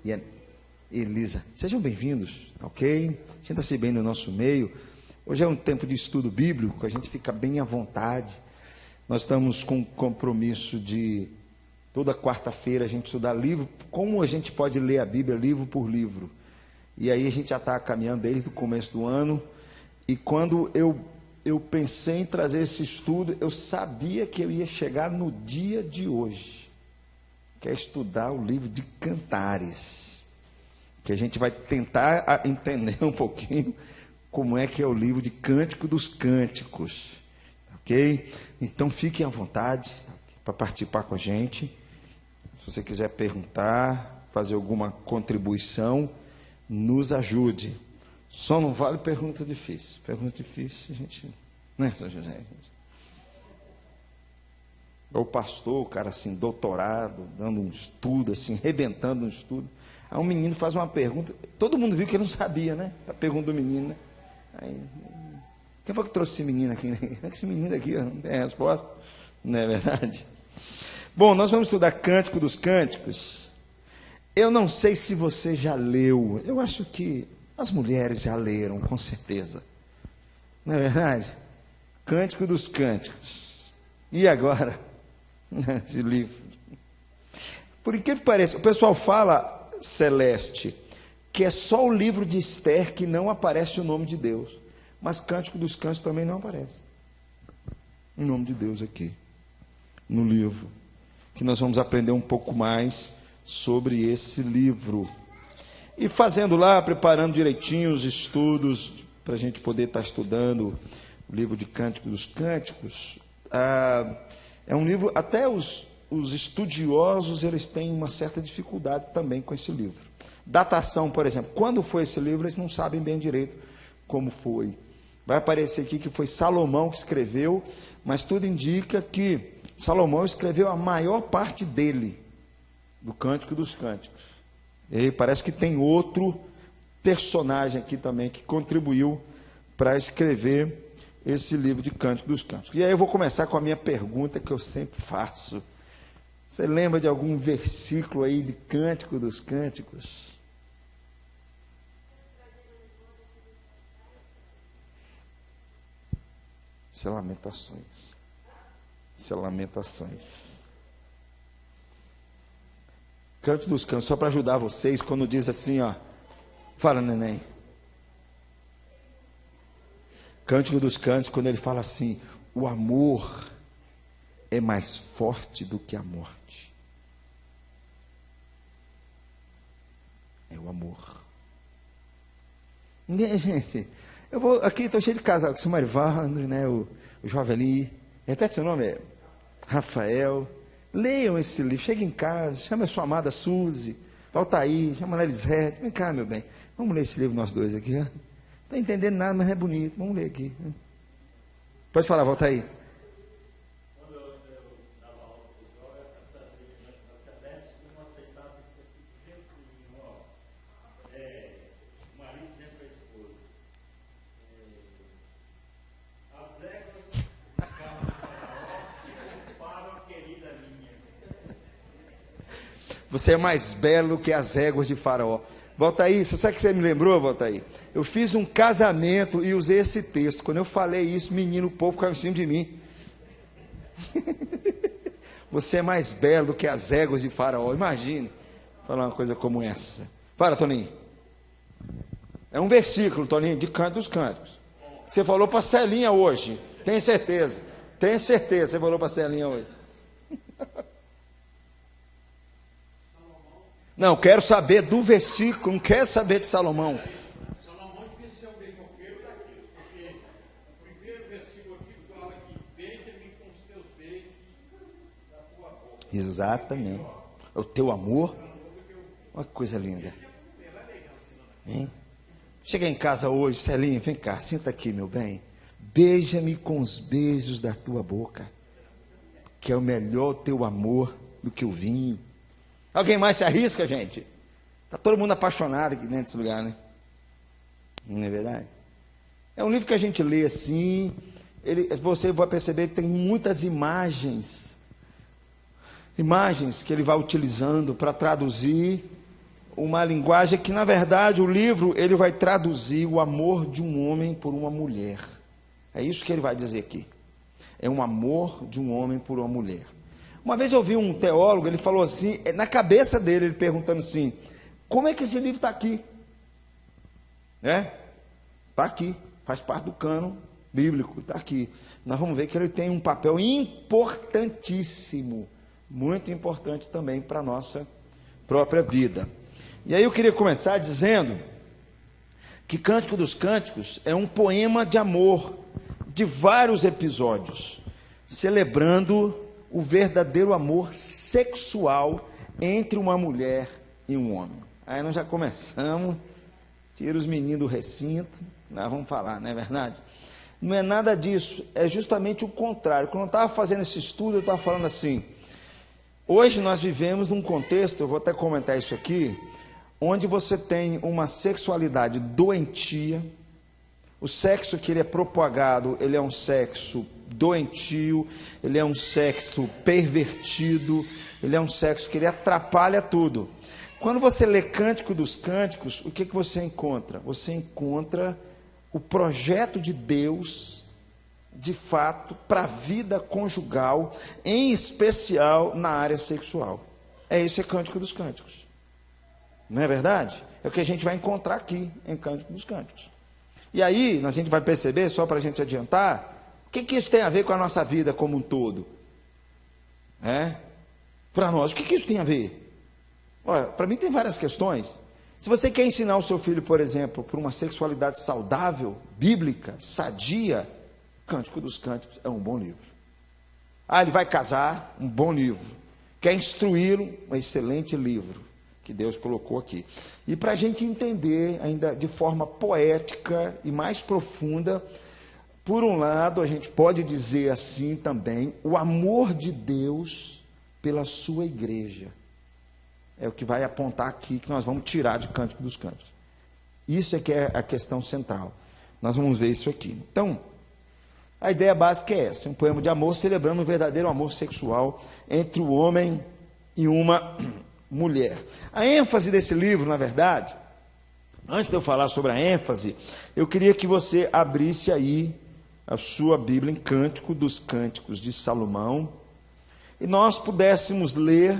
e a Elisa. Sejam bem-vindos, ok? Sinta-se bem no nosso meio. Hoje é um tempo de estudo bíblico, a gente fica bem à vontade. Nós estamos com o compromisso de, toda quarta-feira, a gente estudar livro, como a gente pode ler a Bíblia livro por livro. E aí a gente já está caminhando desde o começo do ano, e quando eu pensei em trazer esse estudo, eu sabia que eu ia chegar no dia de hoje, que é estudar o livro de Cantares, que a gente vai tentar entender um pouquinho como é que é o livro de Cântico dos Cânticos, ok? Então fiquem à vontade para participar com a gente. Se você quiser perguntar, fazer alguma contribuição, nos ajude. Só não vale pergunta difícil. Pergunta difícil, a gente... Não é, São José? Gente? É o pastor, o cara assim, doutorado, dando um estudo, assim, rebentando um estudo. Aí um menino faz uma pergunta, todo mundo viu que ele não sabia, né? A pergunta do menino, né? Aí, quem foi que trouxe esse menino aqui? Esse menino aqui não tem resposta, não é verdade? Bom, nós vamos estudar Cântico dos Cânticos. Eu não sei se você já leu, eu acho que as mulheres já leram, com certeza. Não é verdade? Cântico dos Cânticos. E agora? Esse livro. Por incrível que pareça, o pessoal fala, Celeste, que é só o livro de Esther que não aparece o nome de Deus. Mas Cântico dos Cânticos também não aparece o nome de Deus aqui, no livro. Que nós vamos aprender um pouco mais sobre esse livro. E fazendo lá, preparando direitinho os estudos, para a gente poder estar estudando o livro de Cântico dos Cânticos. É um livro, até os estudiosos, eles têm uma certa dificuldade também com esse livro. Datação, por exemplo, quando foi esse livro, eles não sabem bem direito como foi. Vai aparecer aqui que foi Salomão que escreveu, mas tudo indica que Salomão escreveu a maior parte dele, do Cântico dos Cânticos. E parece que tem outro personagem aqui também que contribuiu para escrever esse livro de Cântico dos Cânticos. E aí eu vou começar com a minha pergunta que eu sempre faço. Você lembra de algum versículo aí de Cântico dos Cânticos? Isso é Lamentações. Isso é Lamentações. Cântico dos Cânticos, só para ajudar vocês, quando diz assim, ó. Fala, neném. Cântico dos Cânticos, quando ele fala assim, o amor é mais forte do que a morte. É o amor. Ninguém, gente, eu vou, aqui estou cheio de casal, com o Marivaldo, né, o Joveli, repete seu nome, Rafael. Leiam esse livro, cheguem em casa, chama a sua amada Suzy, volta aí, chama a Elisete, vem cá, meu bem, vamos ler esse livro nós dois aqui, não estou entendendo nada, mas é bonito, vamos ler aqui. Pode falar, volta aí. Quando eu dava aula para o jovem, a Celeste não aceitava isso aqui de jeito nenhum, ó. O marido dentro da esposa. As éguas ficavam no Faraó, para a querida minha. Você é mais belo que as éguas de Faraó. Valtaí, você sabe o que você me lembrou, Valtaí? Eu fiz um casamento e usei esse texto. Quando eu falei isso, menino, o povo caiu em cima de mim. Você é mais belo que as éguas de Faraó. Imagine falar uma coisa como essa. Para, Toninho. É um versículo, Toninho, de Cântico dos Cânticos. Você falou para a Celinha hoje. Tenho certeza. Tenho certeza. Você falou para a Celinha hoje. Não, quero saber do versículo, não quero saber de Salomão. Salomão devia ser um beijoqueiro daquilo, porque o primeiro versículo aqui fala que beija-me com os teus beijos da tua boca. Exatamente. O teu amor. Olha que coisa linda. Hein? Cheguei em casa hoje, Celinha, vem cá, senta aqui, meu bem. Beija-me com os beijos da tua boca, que é o melhor teu amor do que o vinho. Alguém mais se arrisca, gente? Está todo mundo apaixonado aqui dentro desse lugar, né? Não é verdade? É um livro que a gente lê assim, você vai perceber que tem muitas imagens que ele vai utilizando para traduzir uma linguagem que, na verdade, o livro ele vai traduzir o amor de um homem por uma mulher. É isso que ele vai dizer aqui. É um amor de um homem por uma mulher. Uma vez eu ouvi um teólogo, ele falou assim, na cabeça dele, ele perguntando assim, como é que esse livro está aqui? Está aqui, faz parte do cânon bíblico, está aqui. Nós vamos ver que ele tem um papel importantíssimo, muito importante também para a nossa própria vida. E aí eu queria começar dizendo que Cântico dos Cânticos é um poema de amor, de vários episódios, celebrando o verdadeiro amor sexual entre uma mulher e um homem. Aí nós já começamos, tira os meninos do recinto, nós vamos falar, não é verdade? Não é nada disso, é justamente o contrário. Quando eu estava fazendo esse estudo, eu estava falando assim, hoje nós vivemos num contexto, eu vou até comentar isso aqui, onde você tem uma sexualidade doentia, o sexo que ele é propagado, ele é um sexo doentio, ele é um sexo pervertido, ele é um sexo que ele atrapalha tudo. Quando você lê Cântico dos Cânticos, o que você encontra? Você encontra o projeto de Deus, de fato, para a vida conjugal, em especial na área sexual. É isso, é Cântico dos Cânticos. Não é verdade? É o que a gente vai encontrar aqui em Cântico dos Cânticos. E aí, a gente vai perceber, só para a gente adiantar, o que isso tem a ver com a nossa vida como um todo? Para nós, o que isso tem a ver? Olha, para mim tem várias questões. Se você quer ensinar o seu filho, por exemplo, por uma sexualidade saudável, bíblica, sadia, Cântico dos Cânticos é um bom livro. Ele vai casar, um bom livro. Quer instruí-lo, um excelente livro que Deus colocou aqui. E para a gente entender ainda de forma poética e mais profunda, por um lado, a gente pode dizer assim também, o amor de Deus pela sua igreja. É o que vai apontar aqui, que nós vamos tirar de Cântico dos Cânticos. Isso é que é a questão central. Nós vamos ver isso aqui. Então, a ideia básica é essa, um poema de amor celebrando o verdadeiro amor sexual entre o homem e uma mulher. A ênfase desse livro, na verdade, antes de eu falar sobre a ênfase, eu queria que você abrisse aí a sua Bíblia em Cântico dos Cânticos de Salomão, e nós pudéssemos ler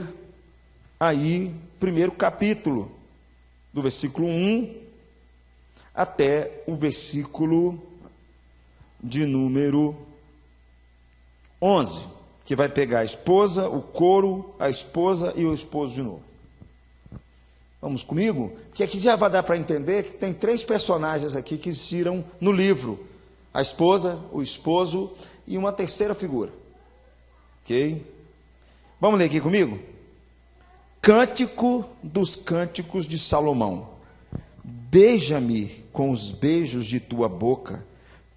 aí, primeiro capítulo, do versículo 1 até o versículo de número 11, que vai pegar a esposa, o coro, a esposa e o esposo de novo. Vamos comigo? Porque aqui já vai dar para entender que tem 3 personagens aqui que existiram no livro: a esposa, o esposo e uma terceira figura. Ok? Vamos ler aqui comigo? Cântico dos Cânticos de Salomão. Beija-me com os beijos de tua boca,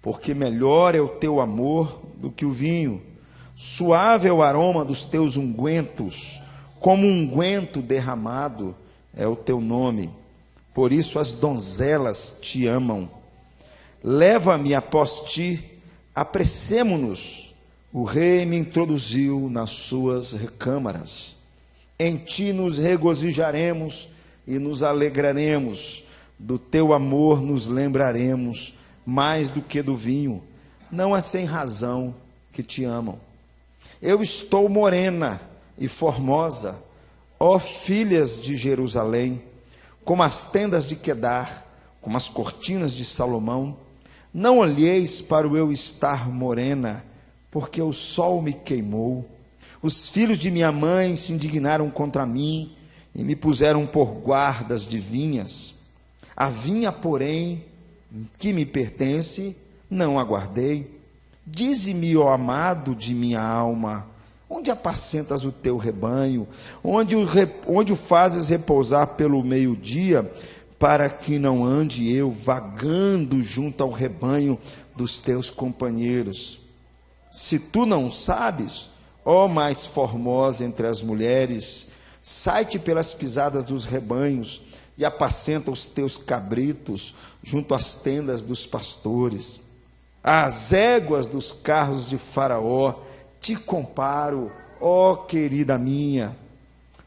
porque melhor é o teu amor do que o vinho. Suave é o aroma dos teus ungüentos, como um unguento derramado é o teu nome. Por isso as donzelas te amam. Leva-me após ti, apressemo-nos. O rei me introduziu nas suas recâmaras. Em ti nos regozijaremos e nos alegraremos. Do teu amor nos lembraremos mais do que do vinho. Não é sem razão que te amam. Eu estou morena e formosa, ó filhas de Jerusalém, como as tendas de Quedar, como as cortinas de Salomão. Não olheis para o eu estar morena, porque o sol me queimou. Os filhos de minha mãe se indignaram contra mim e me puseram por guardas de vinhas. A vinha, porém, que me pertence, não aguardei. Dize-me, ó amado de minha alma, onde apacentas o teu rebanho? Onde o fazes repousar pelo meio-dia, para que não ande eu vagando junto ao rebanho dos teus companheiros? Se tu não sabes, ó mais formosa entre as mulheres, sai-te pelas pisadas dos rebanhos e apacenta os teus cabritos junto às tendas dos pastores. Às éguas dos carros de Faraó te comparo, ó querida minha.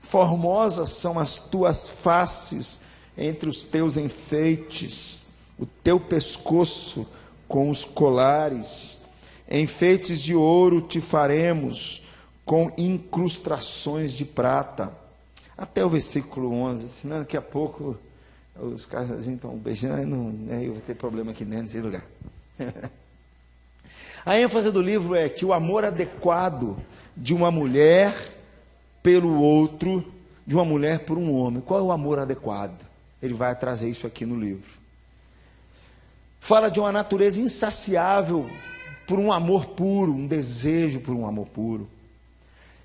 Formosas são as tuas faces entre os teus enfeites, o teu pescoço com os colares. Enfeites de ouro te faremos, com incrustações de prata. Até o versículo 11, senão daqui a pouco os caras estão beijando, aí eu vou ter problema aqui dentro desse lugar. A ênfase do livro é que o amor adequado de uma mulher pelo outro, de uma mulher por um homem. Qual é o amor adequado? Ele vai trazer isso aqui no livro. Fala de uma natureza insaciável por um amor puro, um desejo por um amor puro.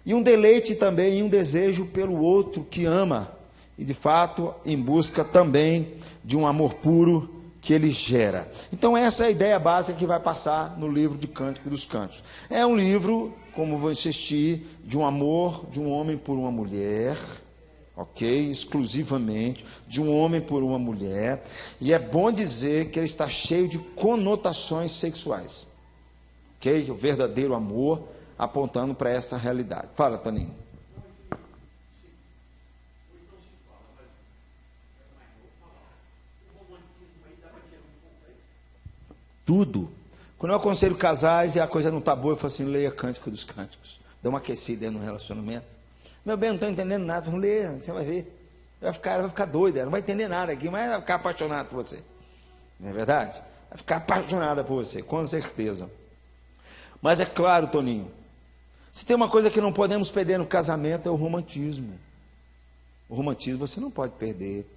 E um deleite também, e um desejo pelo outro que ama. E de fato, em busca também de um amor puro que ele gera. Então essa é a ideia básica que vai passar no livro de Cântico dos Cânticos. É um livro, como vou insistir, de um amor de um homem por uma mulher, ok? Exclusivamente, de um homem por uma mulher. E é bom dizer que ele está cheio de conotações sexuais, ok? O verdadeiro amor apontando para essa realidade. Fala, Toninho. Tudo. Quando eu aconselho casais e a coisa não está boa, eu falo assim, leia Cântico dos Cânticos. Dá uma aquecida no relacionamento. Meu bem, eu não estou entendendo nada. Eu falo, leia, você vai ver. Vai ficar doida, não vai entender nada aqui, mas vai ficar apaixonado por você. Não é verdade? Vai ficar apaixonada por você, com certeza. Mas é claro, Toninho, se tem uma coisa que não podemos perder no casamento é o romantismo. O romantismo você não pode perder.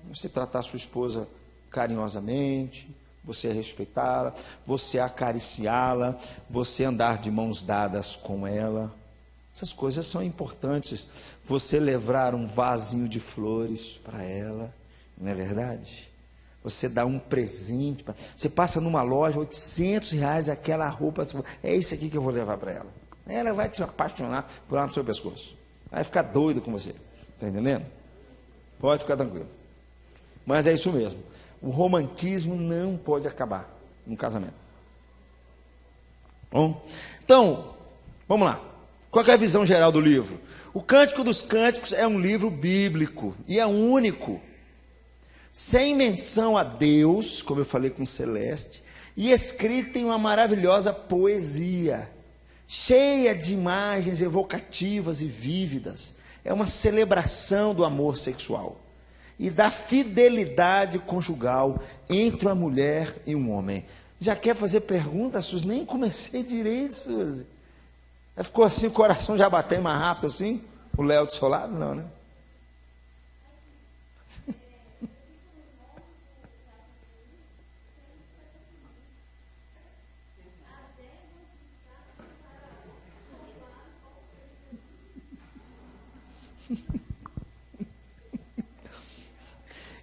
Você tratar a sua esposa carinhosamente, você respeitá-la, você acariciá-la, você andar de mãos dadas com ela. Essas coisas são importantes. Você levar um vasinho de flores para ela, não é verdade? Você dá um presente. Você passa numa loja, R$800, aquela roupa, é isso aqui que eu vou levar para ela. Ela vai te apaixonar por lá no seu pescoço. Vai ficar doida com você. Está entendendo? Pode ficar tranquilo. Mas é isso mesmo. O romantismo não pode acabar no casamento. Bom, então, vamos lá. Qual é a visão geral do livro? O Cântico dos Cânticos é um livro bíblico e é único, sem menção a Deus, como eu falei com Celeste, e escrito em uma maravilhosa poesia, cheia de imagens evocativas e vívidas. É uma celebração do amor sexual e da fidelidade conjugal entre uma mulher e um homem. Já quer fazer perguntas, Suzy? Nem comecei direito, Suzy. Ficou assim, o coração já batendo mais rápido assim? O Léo do seu lado? Não, né?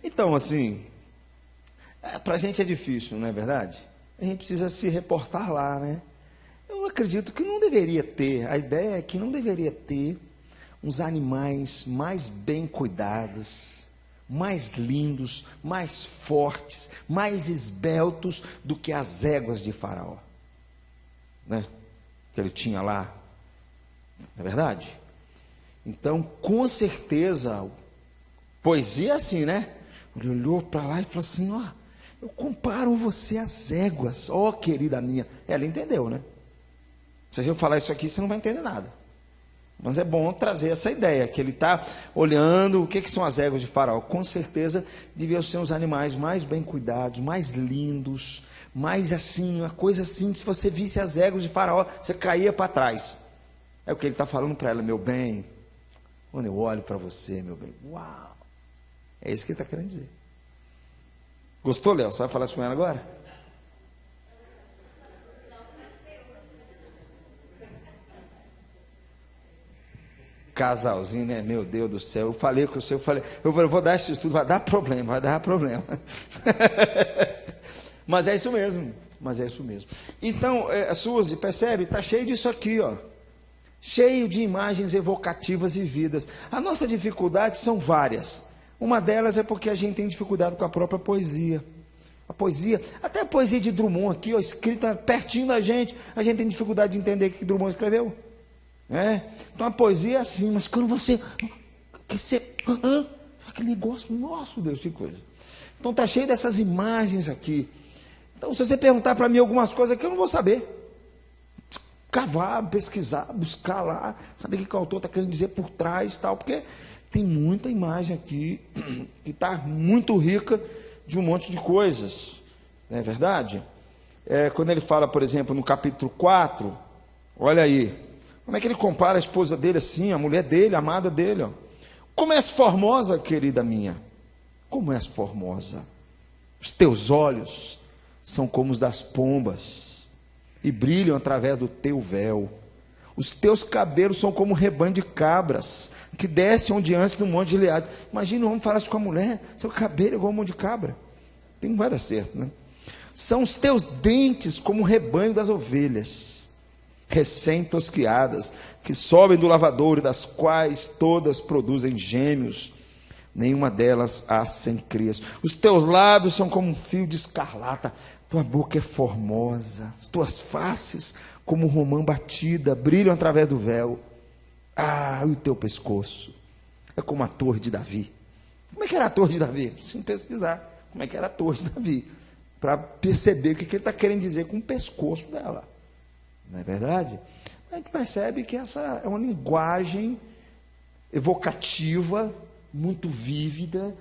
Então, assim, para a gente é difícil, não é verdade? A gente precisa se reportar lá, né? Eu acredito que não deveria ter, a ideia é que não deveria ter uns animais mais bem cuidados, mais lindos, mais fortes, mais esbeltos do que as éguas de Faraó, né? Que ele tinha lá, não é verdade? Então, com certeza, poesia é assim, né? Ele olhou para lá e falou assim, ó, eu comparo você às éguas, ó querida minha. Ela entendeu, né? Se eu falar isso aqui, você não vai entender nada. Mas é bom trazer essa ideia, que ele está olhando o que são as éguas de Faraó. Com certeza, deviam ser os animais mais bem cuidados, mais lindos, mais assim, uma coisa assim, se você visse as éguas de Faraó, você caía para trás. É o que ele está falando para ela, meu bem, quando eu olho para você, meu bem, uau! É isso que ele está querendo dizer. Gostou, Léo? Você vai falar isso com ela agora? Casalzinho, né? Meu Deus do céu. Eu falei com o senhor, eu vou dar esse estudo, vai dar problema. Mas é isso mesmo. Então, Suzy, percebe? Está cheio disso aqui, ó. Cheio de imagens evocativas e vidas. A nossa dificuldade são várias. Uma delas é porque a gente tem dificuldade com a própria poesia. A poesia, até a poesia de Drummond aqui, ó, escrita pertinho da gente, a gente tem dificuldade de entender o que Drummond escreveu. Então a poesia é assim, mas quando você aquele negócio, nossa Deus, que coisa. Então está cheio dessas imagens aqui. Então se você perguntar para mim algumas coisas aqui, eu não vou saber. Cavar, pesquisar, buscar lá, saber o que o autor está querendo dizer por trás, tal, porque tem muita imagem aqui que está muito rica de um monte de coisas, não é verdade? Quando ele fala, por exemplo, no capítulo 4, olha aí, como é que ele compara a esposa dele assim, a mulher dele, a amada dele, ó. Como és formosa, querida minha, como és formosa, os teus olhos são como os das pombas, e brilham através do teu véu, os teus cabelos são como um rebanho de cabras, que descem diante do monte de Gileade. Imagina um homem falar isso com a mulher, seu cabelo é igual um monte de cabra, não vai dar certo, né? São os teus dentes como o rebanho das ovelhas, recém-tosquiadas, que sobem do lavadouro, das quais todas produzem gêmeos, nenhuma delas há sem crias. Os teus lábios são como um fio de escarlata, tua boca é formosa, as tuas faces como romã batida, brilham através do véu. E o teu pescoço é como a torre de Davi. Como é que era a torre de Davi? Sem pesquisar, como é que era a torre de Davi, para perceber o que ele está querendo dizer com o pescoço dela, não é verdade? A gente percebe que essa é uma linguagem evocativa, muito vívida,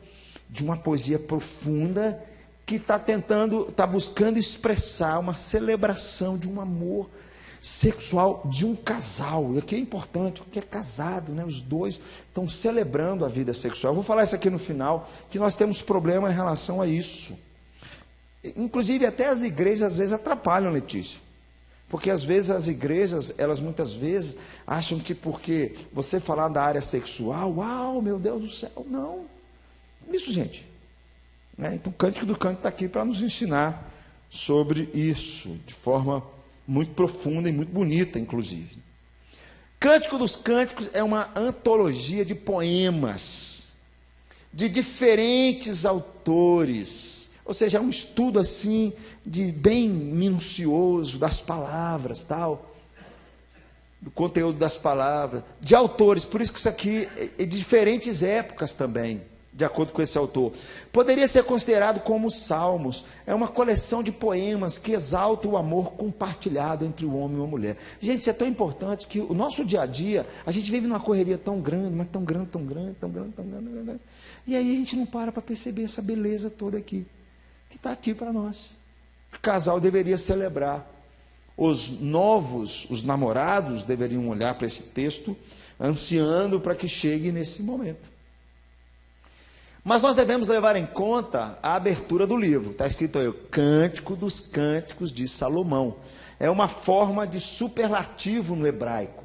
de uma poesia profunda, que está buscando expressar uma celebração de um amor sexual de um casal. E aqui é importante, porque é casado, né? Os dois estão celebrando a vida sexual. Eu vou falar isso aqui no final, que nós temos problema em relação a isso. Inclusive, até as igrejas às vezes atrapalham, Letícia. Porque às vezes as igrejas, elas muitas vezes acham que porque você falar da área sexual, uau, meu Deus do céu, não. Isso, gente. Então, o Cântico do Cântico está aqui para nos ensinar sobre isso, de forma muito profunda e muito bonita, inclusive. Cântico dos Cânticos é uma antologia de poemas, de diferentes autores, ou seja, é um estudo assim, de bem minucioso, das palavras, tal, do conteúdo das palavras, de autores, por isso que isso aqui é de diferentes épocas também, de acordo com esse autor. Poderia ser considerado como os Salmos, é uma coleção de poemas que exalta o amor compartilhado entre o homem e a mulher. Gente, isso é tão importante que o nosso dia a dia, a gente vive numa correria tão grande, mas tão grande, e aí a gente não para perceber essa beleza toda aqui, que está aqui para nós. O casal deveria celebrar. Os novos, os namorados deveriam olhar para esse texto, ansiando para que chegue nesse momento. Mas nós devemos levar em conta a abertura do livro. Está escrito aí, o Cântico dos Cânticos de Salomão. É uma forma de superlativo no hebraico.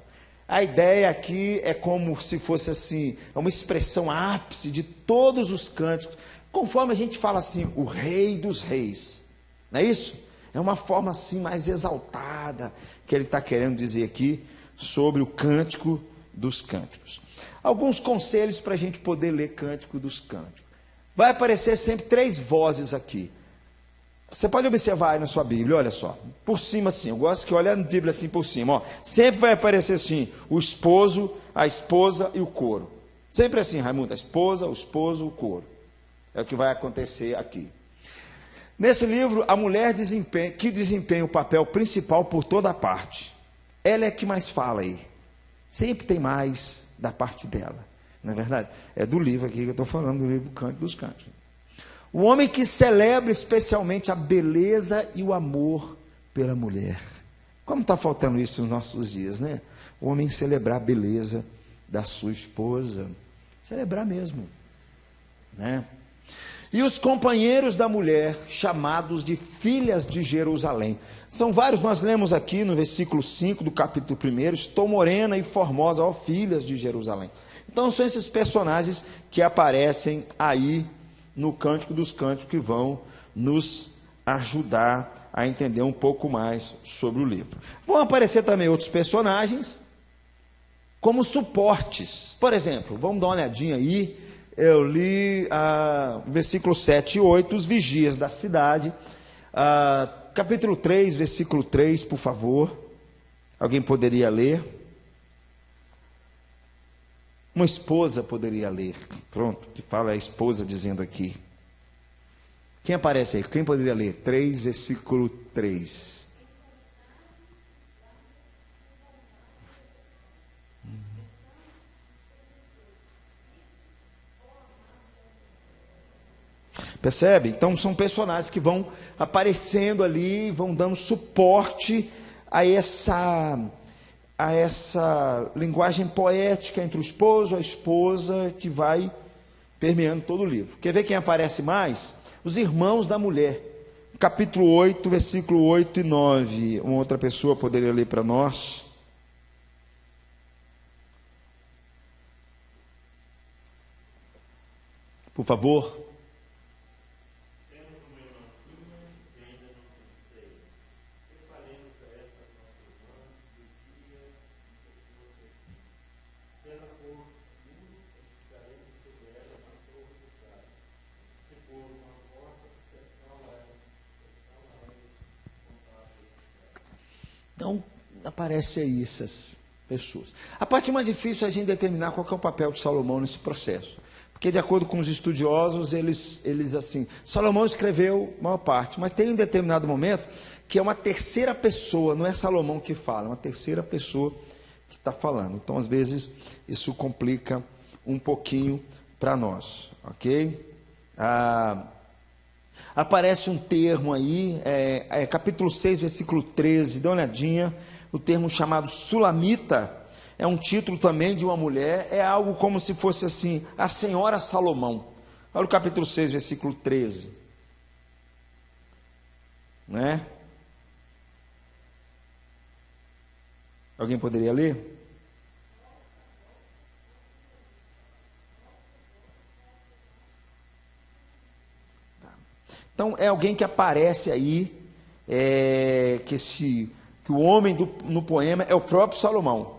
A ideia aqui é como se fosse assim, é uma expressão ápice de todos os cânticos, conforme a gente fala assim, o rei dos reis. Não é isso? É uma forma assim mais exaltada que ele está querendo dizer aqui sobre o Cântico dos Cânticos. Alguns conselhos para a gente poder ler Cântico dos Cânticos. Vai aparecer sempre 3 vozes aqui. Você pode observar aí na sua Bíblia, olha só. Por cima assim, eu gosto que olhe na Bíblia assim por cima. Ó. Sempre vai aparecer assim, o esposo, a esposa e o coro. Sempre assim, Raimundo, a esposa, o esposo, o coro. É o que vai acontecer aqui. Nesse livro, a mulher desempenha o papel principal por toda a parte. Ela é que mais fala aí. Sempre tem mais da parte dela, não é verdade? É do livro aqui que eu estou falando, do livro Cântico dos Cânticos. O homem que celebra especialmente a beleza e o amor pela mulher. Como está faltando isso nos nossos dias, né? O homem celebrar a beleza da sua esposa. Celebrar mesmo, né? E os companheiros da mulher, chamados de filhas de Jerusalém. São vários, nós lemos aqui no versículo 5 do capítulo 1, estou morena e formosa, ó filhas de Jerusalém. Então são esses personagens que aparecem aí no Cântico dos Cânticos que vão nos ajudar a entender um pouco mais sobre o livro. Vão aparecer também outros personagens como suportes. Por exemplo, vamos dar uma olhadinha aí. Eu li versículo 7 e 8, os vigias da cidade. Capítulo 3, versículo 3, por favor. Alguém poderia ler? Uma esposa poderia ler. Pronto, que fala a esposa dizendo aqui. Quem aparece aí? Quem poderia ler? 3, versículo 3. Percebe? Então são personagens que vão aparecendo ali, vão dando suporte a essa linguagem poética entre o esposo e a esposa que vai permeando todo o livro. Quer ver quem aparece mais? Os irmãos da mulher. Capítulo 8, versículo 8 e 9. Uma outra pessoa poderia ler para nós. Por favor. Então, aparece aí essas pessoas. A parte mais difícil é a gente determinar qual que é o papel de Salomão nesse processo. Porque, de acordo com os estudiosos, eles assim, Salomão escreveu a maior parte, mas tem um determinado momento que é uma terceira pessoa, não é Salomão que fala, é uma terceira pessoa que está falando. Então, às vezes, isso complica um pouquinho para nós, ok? Aparece um termo aí, capítulo 6, versículo 13, dá uma olhadinha, o termo chamado sulamita, é um título também de uma mulher, é algo como se fosse assim, a senhora Salomão. Olha o capítulo 6, versículo 13. Né? Alguém poderia ler? Então, é alguém que aparece aí, que o homem no poema é o próprio Salomão.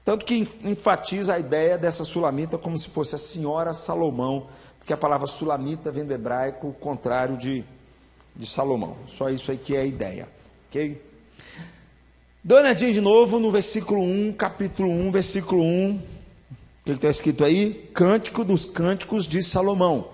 Tanto que enfatiza a ideia dessa sulamita como se fosse a senhora Salomão, porque a palavra sulamita vem do hebraico, o contrário de Salomão. Só isso aí que é a ideia. Ok? Dá uma olhadinha de novo no versículo 1, capítulo 1, versículo 1. O que está escrito aí? Cântico dos Cânticos de Salomão.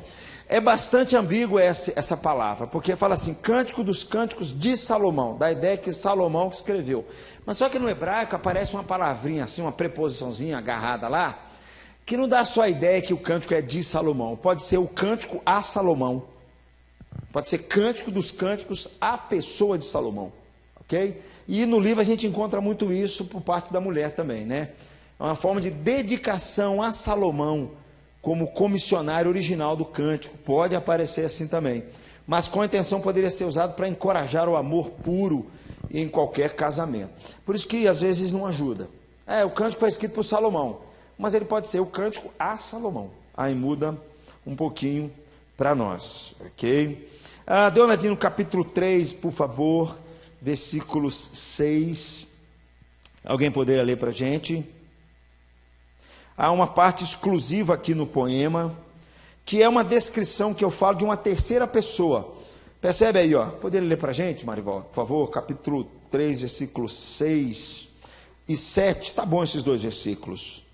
É bastante ambíguo essa palavra, porque fala assim, Cântico dos Cânticos de Salomão, da ideia que Salomão que escreveu. Mas só que no hebraico aparece uma palavrinha assim, uma preposiçãozinha agarrada lá, que não dá só a ideia que o cântico é de Salomão, pode ser o cântico a Salomão, pode ser Cântico dos Cânticos à pessoa de Salomão, ok? E no livro a gente encontra muito isso por parte da mulher também, né? É uma forma de dedicação a Salomão, como comissionário original do cântico, pode aparecer assim também, mas com a intenção poderia ser usado para encorajar o amor puro em qualquer casamento. Por isso que às vezes não ajuda. O cântico foi escrito por Salomão, mas ele pode ser o cântico a Salomão. Aí muda um pouquinho para nós, ok? Dê uma olhadinha no capítulo 3, por favor, versículos 6. Alguém poderia ler para a gente? Há uma parte exclusiva aqui no poema, que é uma descrição que eu falo de uma terceira pessoa. Percebe aí, ó? Poderia ler para a gente, Marival, por favor? Capítulo 3, versículos 6 e 7. Tá bom esses dois versículos.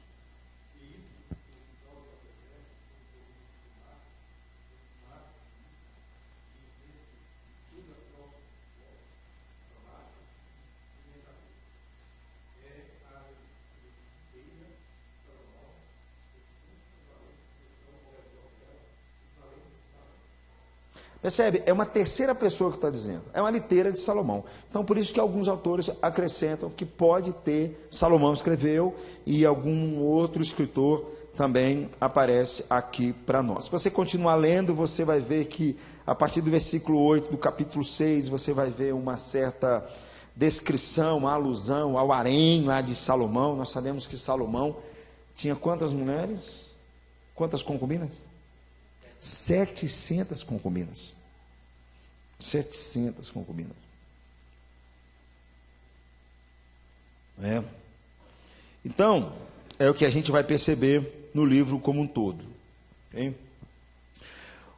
Percebe? É uma terceira pessoa que está dizendo. É uma liteira de Salomão. Então, por isso que alguns autores acrescentam que pode ter, Salomão escreveu, e algum outro escritor também aparece aqui para nós. Se você continuar lendo, você vai ver que, a partir do versículo 8 do capítulo 6, você vai ver uma certa descrição, uma alusão ao harém lá de Salomão. Nós sabemos que Salomão tinha quantas mulheres? Quantas concubinas? 700 concubinas. 700 concubinas. Então, é o que a gente vai perceber no livro como um todo. Okay?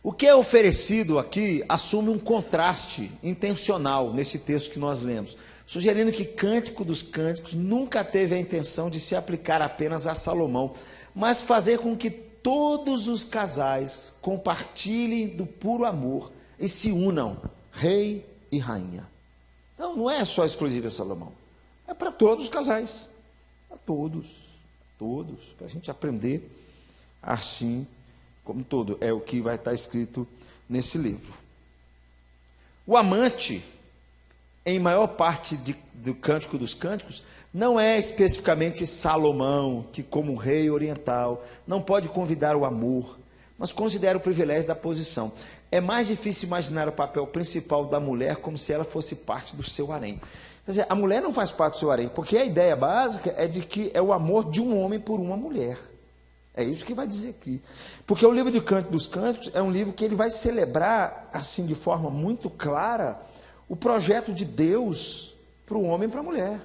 O que é oferecido aqui assume um contraste intencional nesse texto que nós lemos, sugerindo que Cântico dos Cânticos nunca teve a intenção de se aplicar apenas a Salomão, mas fazer com que todos os casais compartilhem do puro amor e se unam, rei e rainha. Então, não é só exclusivo a Salomão, é para todos os casais, para todos, para a gente aprender assim, como todo, é o que vai estar escrito nesse livro. O amante, em maior parte do Cântico dos Cânticos, não é especificamente Salomão, que como rei oriental, não pode convidar o amor, mas considera o privilégio da posição. É mais difícil imaginar o papel principal da mulher como se ela fosse parte do seu harém. Quer dizer, a mulher não faz parte do seu harém, porque a ideia básica é de que é o amor de um homem por uma mulher. É isso que vai dizer aqui. Porque o livro de Cântico dos Cânticos é um livro que ele vai celebrar, assim, de forma muito clara, o projeto de Deus para o homem e para a mulher.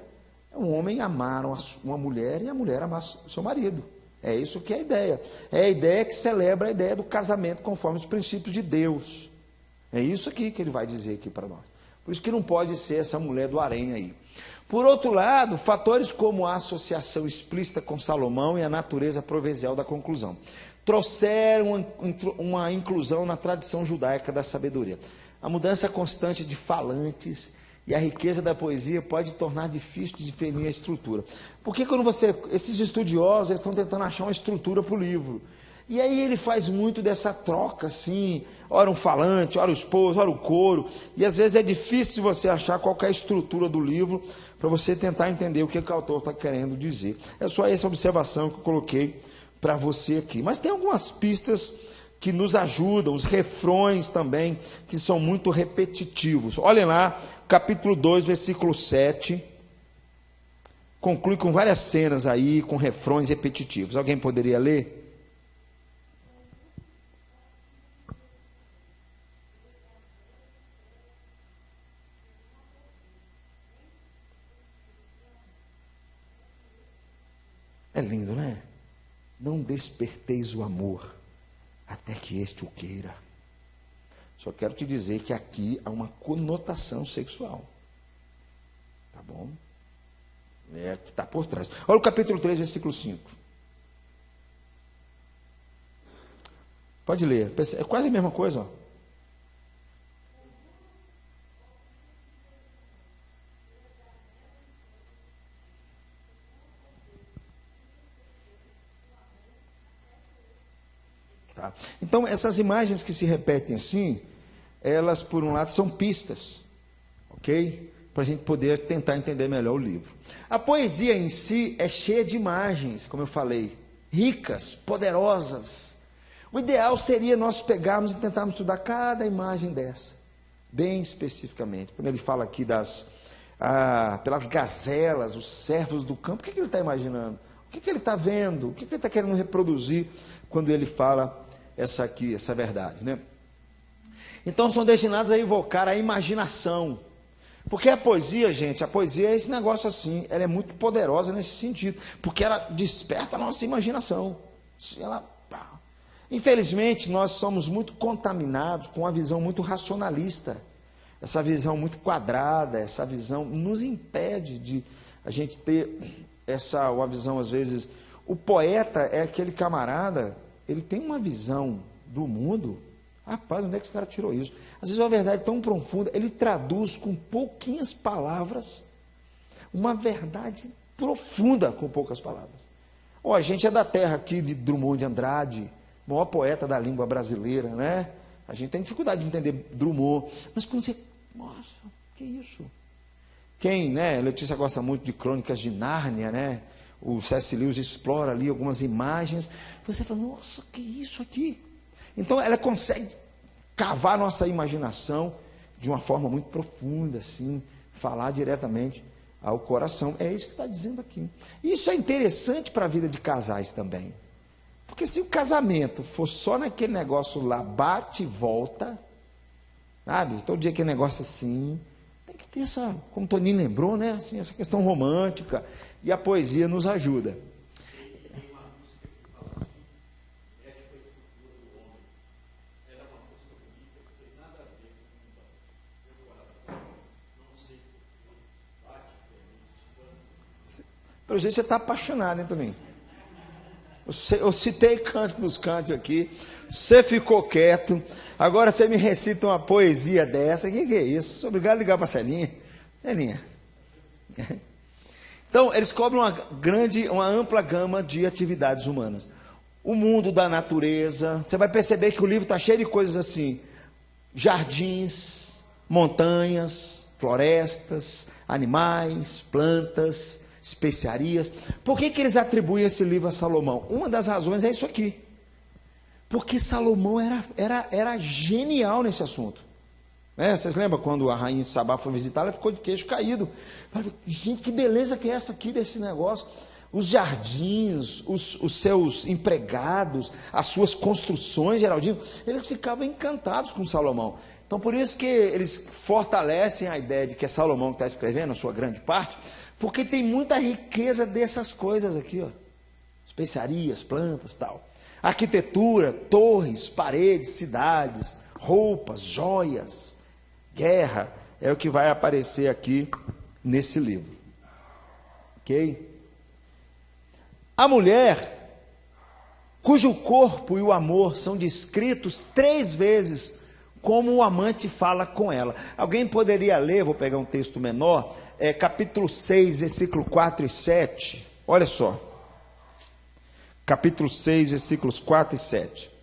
É um homem amar uma mulher e a mulher amar seu marido. É isso que é a ideia. É a ideia que celebra a ideia do casamento conforme os princípios de Deus. É isso aqui que ele vai dizer aqui para nós. Por isso que não pode ser essa mulher do harém aí. Por outro lado, fatores como a associação explícita com Salomão e a natureza proverbial da conclusão trouxeram uma inclusão na tradição judaica da sabedoria. A mudança constante de falantes e a riqueza da poesia pode tornar difícil de definir a estrutura. Porque quando esses estudiosos eles estão tentando achar uma estrutura para o livro. E aí ele faz muito dessa troca, assim, ora um falante, ora o esposo, ora o coro, e às vezes é difícil você achar qual é a estrutura do livro, para você tentar entender o que o autor está querendo dizer. É só essa observação que eu coloquei para você aqui. Mas tem algumas pistas que nos ajudam, os refrões também, que são muito repetitivos. Olhem lá, capítulo 2, versículo 7, conclui com várias cenas aí, com refrões repetitivos. Alguém poderia ler? É lindo, né? Não desperteis o amor até que este o queira. Só quero te dizer que aqui há uma conotação sexual. Tá bom? É que está por trás. Olha o capítulo 3, versículo 5. Pode ler. É quase a mesma coisa, ó. Tá? Então, essas imagens que se repetem assim, elas, por um lado, são pistas, ok? Para a gente poder tentar entender melhor o livro. A poesia em si é cheia de imagens, como eu falei, ricas, poderosas. O ideal seria nós pegarmos e tentarmos estudar cada imagem dessa, bem especificamente. Quando ele fala aqui pelas gazelas, os servos do campo, o que ele está imaginando? O que ele está vendo? O que ele está querendo reproduzir quando ele fala essa verdade, né? Então são destinados a evocar a imaginação, porque a poesia, gente, a poesia é esse negócio assim, ela é muito poderosa nesse sentido, porque ela desperta a nossa imaginação. Infelizmente, nós somos muito contaminados com uma visão muito racionalista, essa visão muito quadrada, essa visão nos impede de a gente ter uma visão, às vezes, o poeta é aquele camarada. Ele tem uma visão do mundo. Rapaz, onde é que esse cara tirou isso? Às vezes é uma verdade tão profunda, ele traduz com pouquinhas palavras uma verdade profunda com poucas palavras. A gente é da terra aqui de Drummond de Andrade, maior poeta da língua brasileira, né? A gente tem dificuldade de entender Drummond, mas quando você, nossa, que isso? né? Letícia gosta muito de Crônicas de Nárnia, né? O C.S. Lewis explora ali algumas imagens. Você fala, nossa, que isso aqui? Então, ela consegue cavar nossa imaginação de uma forma muito profunda, assim, falar diretamente ao coração. É isso que está dizendo aqui. Isso é interessante para a vida de casais também. Porque se o casamento for só naquele negócio lá, bate e volta, sabe? Todo dia aquele negócio assim, tem que ter essa, como o Toninho lembrou, né? Assim, essa questão romântica. E a poesia nos ajuda. Pelo jeito você está apaixonado, hein, Toninho? Eu citei Cântico dos Cânticos aqui, você ficou quieto, agora você me recita uma poesia dessa, o que é isso? Sou obrigado a ligar para a Celinha. Celinha. Então, eles cobrem uma ampla gama de atividades humanas. O mundo da natureza, você vai perceber que o livro está cheio de coisas assim, jardins, montanhas, florestas, animais, plantas, especiarias. Por que eles atribuem esse livro a Salomão? Uma das razões é isso aqui. Porque Salomão era genial nesse assunto. Vocês lembram quando a rainha de Sabá foi visitar, ela ficou de queixo caído. Falei, gente, que beleza que é essa aqui desse negócio. Os jardins, os seus empregados, as suas construções, Geraldinho, eles ficavam encantados com Salomão. Então, por isso que eles fortalecem a ideia de que é Salomão que está escrevendo, a sua grande parte, porque tem muita riqueza dessas coisas aqui, ó. Especiarias, plantas, tal. Arquitetura, torres, paredes, cidades, roupas, joias, guerra, é o que vai aparecer aqui nesse livro. Ok? A mulher, cujo corpo e o amor são descritos 3 vezes, como o amante fala com ela. Alguém poderia ler, vou pegar um texto menor, capítulo 6, versículo 4 e 7. Olha só. Capítulo 6, versículos 4 e 7.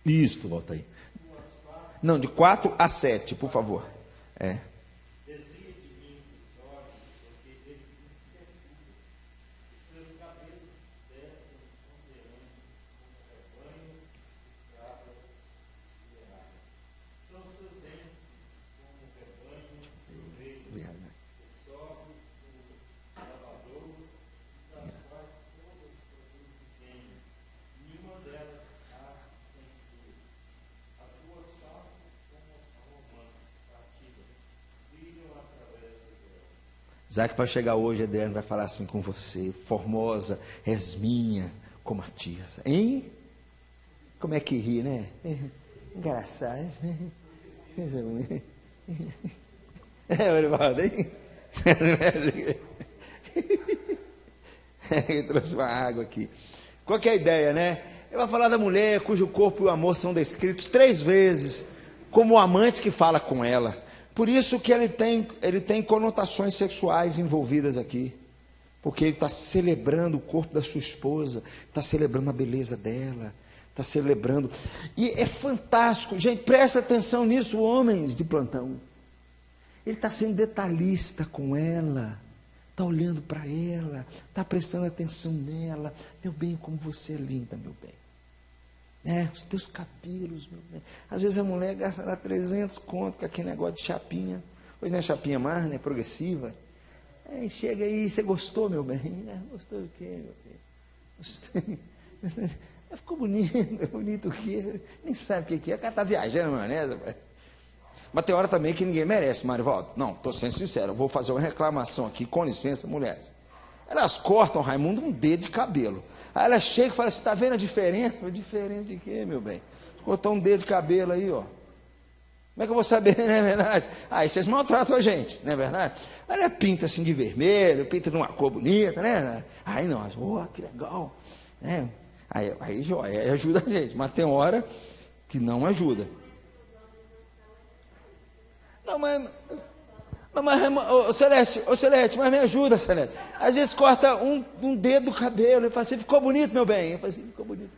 Isto, volta aí. Não, de 4 a 7, por favor. Isaac vai chegar hoje, Adriano vai falar assim com você, formosa, és minha, como a tiça. Hein? Como é que ri, né? Engraçado, né? Orivaldo, hein? Ele trouxe uma água aqui. Qual que é a ideia, né? Ele vai falar da mulher cujo corpo e o amor são descritos 3 vezes, como o amante que fala com ela. Por isso que ele tem conotações sexuais envolvidas aqui. Porque ele está celebrando o corpo da sua esposa, está celebrando a beleza dela, está celebrando. E é fantástico, gente, presta atenção nisso, homens de plantão. Ele está sendo detalhista com ela, está olhando para ela, está prestando atenção nela. Meu bem, como você é linda, meu bem. Os teus cabelos, meu bem. Às vezes a mulher gasta lá 300 conto com aquele negócio de chapinha. Hoje não é chapinha mais, né? Progressiva. Aí chega aí, você gostou, meu bem? Gostou do quê, meu filho? Gostei. Ficou bonito, bonito o quê? Nem sabe o que é. O cara está viajando, maionese, pai. Mas tem hora também que ninguém merece, Marivaldo. Não, estou sendo sincero, vou fazer uma reclamação aqui, com licença, mulheres. Elas cortam, Raimundo, um dedo de cabelo. Aí ela chega e fala, você está vendo a diferença? A diferença de quê, meu bem? Cortou um dedo de cabelo aí, ó. Como é que eu vou saber, não é verdade? Aí vocês maltratam a gente, não é verdade? Aí ela pinta assim de vermelho, pinta de uma cor bonita, né? Aí nós, que legal. Aí joia, aí ajuda a gente, mas tem hora que não ajuda. Não, mas Celeste, mas me ajuda, Celeste. Às vezes corta um dedo do cabelo e fala assim, ficou bonito, meu bem. Eu falo assim, ficou bonito.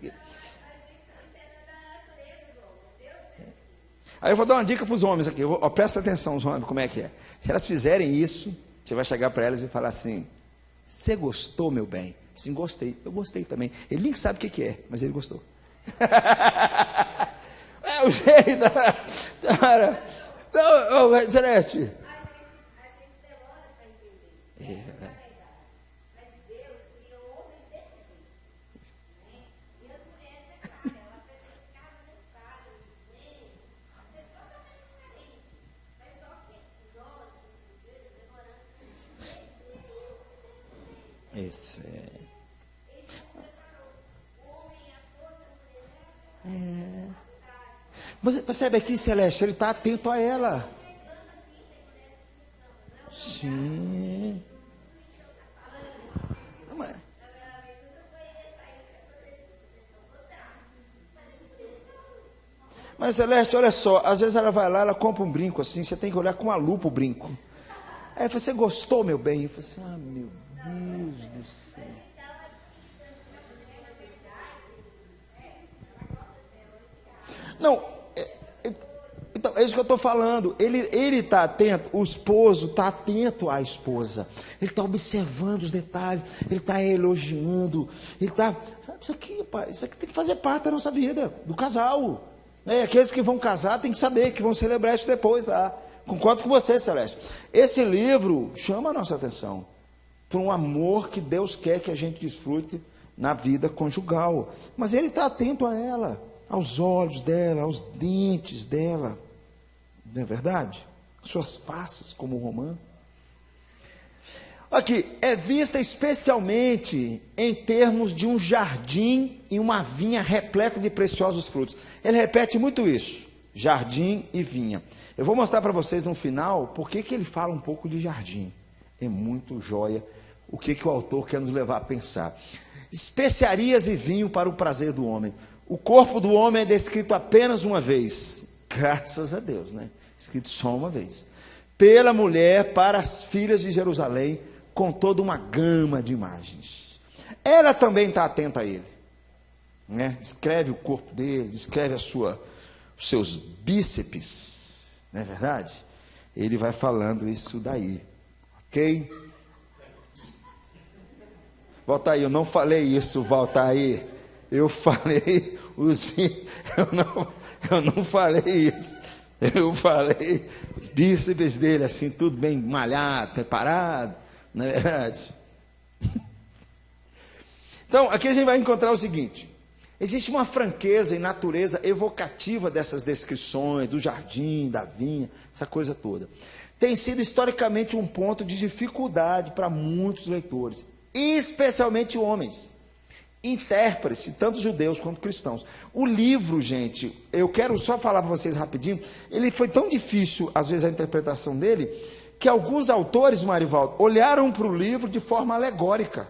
Aí eu vou dar uma dica para os homens aqui. Presta atenção, os homens, como é que é. Se elas fizerem isso, você vai chegar para elas e falar assim, você gostou, meu bem? Sim, gostei. Eu gostei também. Ele nem sabe o que é, mas ele gostou. É o jeito. Cara. Não, Celeste. Esse é. Você percebe aqui, Celeste, ele está atento a ela. Sim. Mas, Celeste, olha só, às vezes ela vai lá, ela compra um brinco assim, você tem que olhar com a lupa o brinco. Aí você gostou, meu bem? Eu falei assim, meu Deus do céu. Não, então, é isso que eu estou falando. Ele está atento, o esposo está atento à esposa. Ele está observando os detalhes, ele está elogiando, ele está. Isso aqui, pai, isso aqui tem que fazer parte da nossa vida, do casal. Aqueles que vão casar têm que saber que vão celebrar isso depois lá. Concordo com você, Celeste. Esse livro chama a nossa atenção para um amor que Deus quer que a gente desfrute na vida conjugal. Mas ele está atento a ela, aos olhos dela, aos dentes dela. Não é verdade? Suas faces como romã. Aqui, é vista especialmente em termos de um jardim e uma vinha repleta de preciosos frutos. Ele repete muito isso, jardim e vinha. Eu vou mostrar para vocês no final por que ele fala um pouco de jardim. É muito joia o que o autor quer nos levar a pensar. Especiarias e vinho para o prazer do homem. O corpo do homem é descrito apenas uma vez, graças a Deus, né? Escrito só uma vez. Pela mulher para as filhas de Jerusalém, com toda uma gama de imagens. Ela também está atenta a ele, né? Descreve o corpo dele, descreve os seus bíceps, não é verdade? Ele vai falando isso daí, ok? Volta aí, eu não falei isso, volta aí. Eu falei eu não falei isso. Eu falei os bíceps dele assim, tudo bem malhado, preparado. Não é verdade? Então, aqui a gente vai encontrar o seguinte: existe uma franqueza e natureza evocativa dessas descrições, do jardim, da vinha, essa coisa toda. Tem sido historicamente um ponto de dificuldade para muitos leitores, especialmente homens, intérpretes, tanto judeus quanto cristãos. O livro, gente, eu quero só falar para vocês rapidinho, ele foi tão difícil, às vezes, a interpretação dele, que alguns autores, Marivaldo, olharam para o livro de forma alegórica,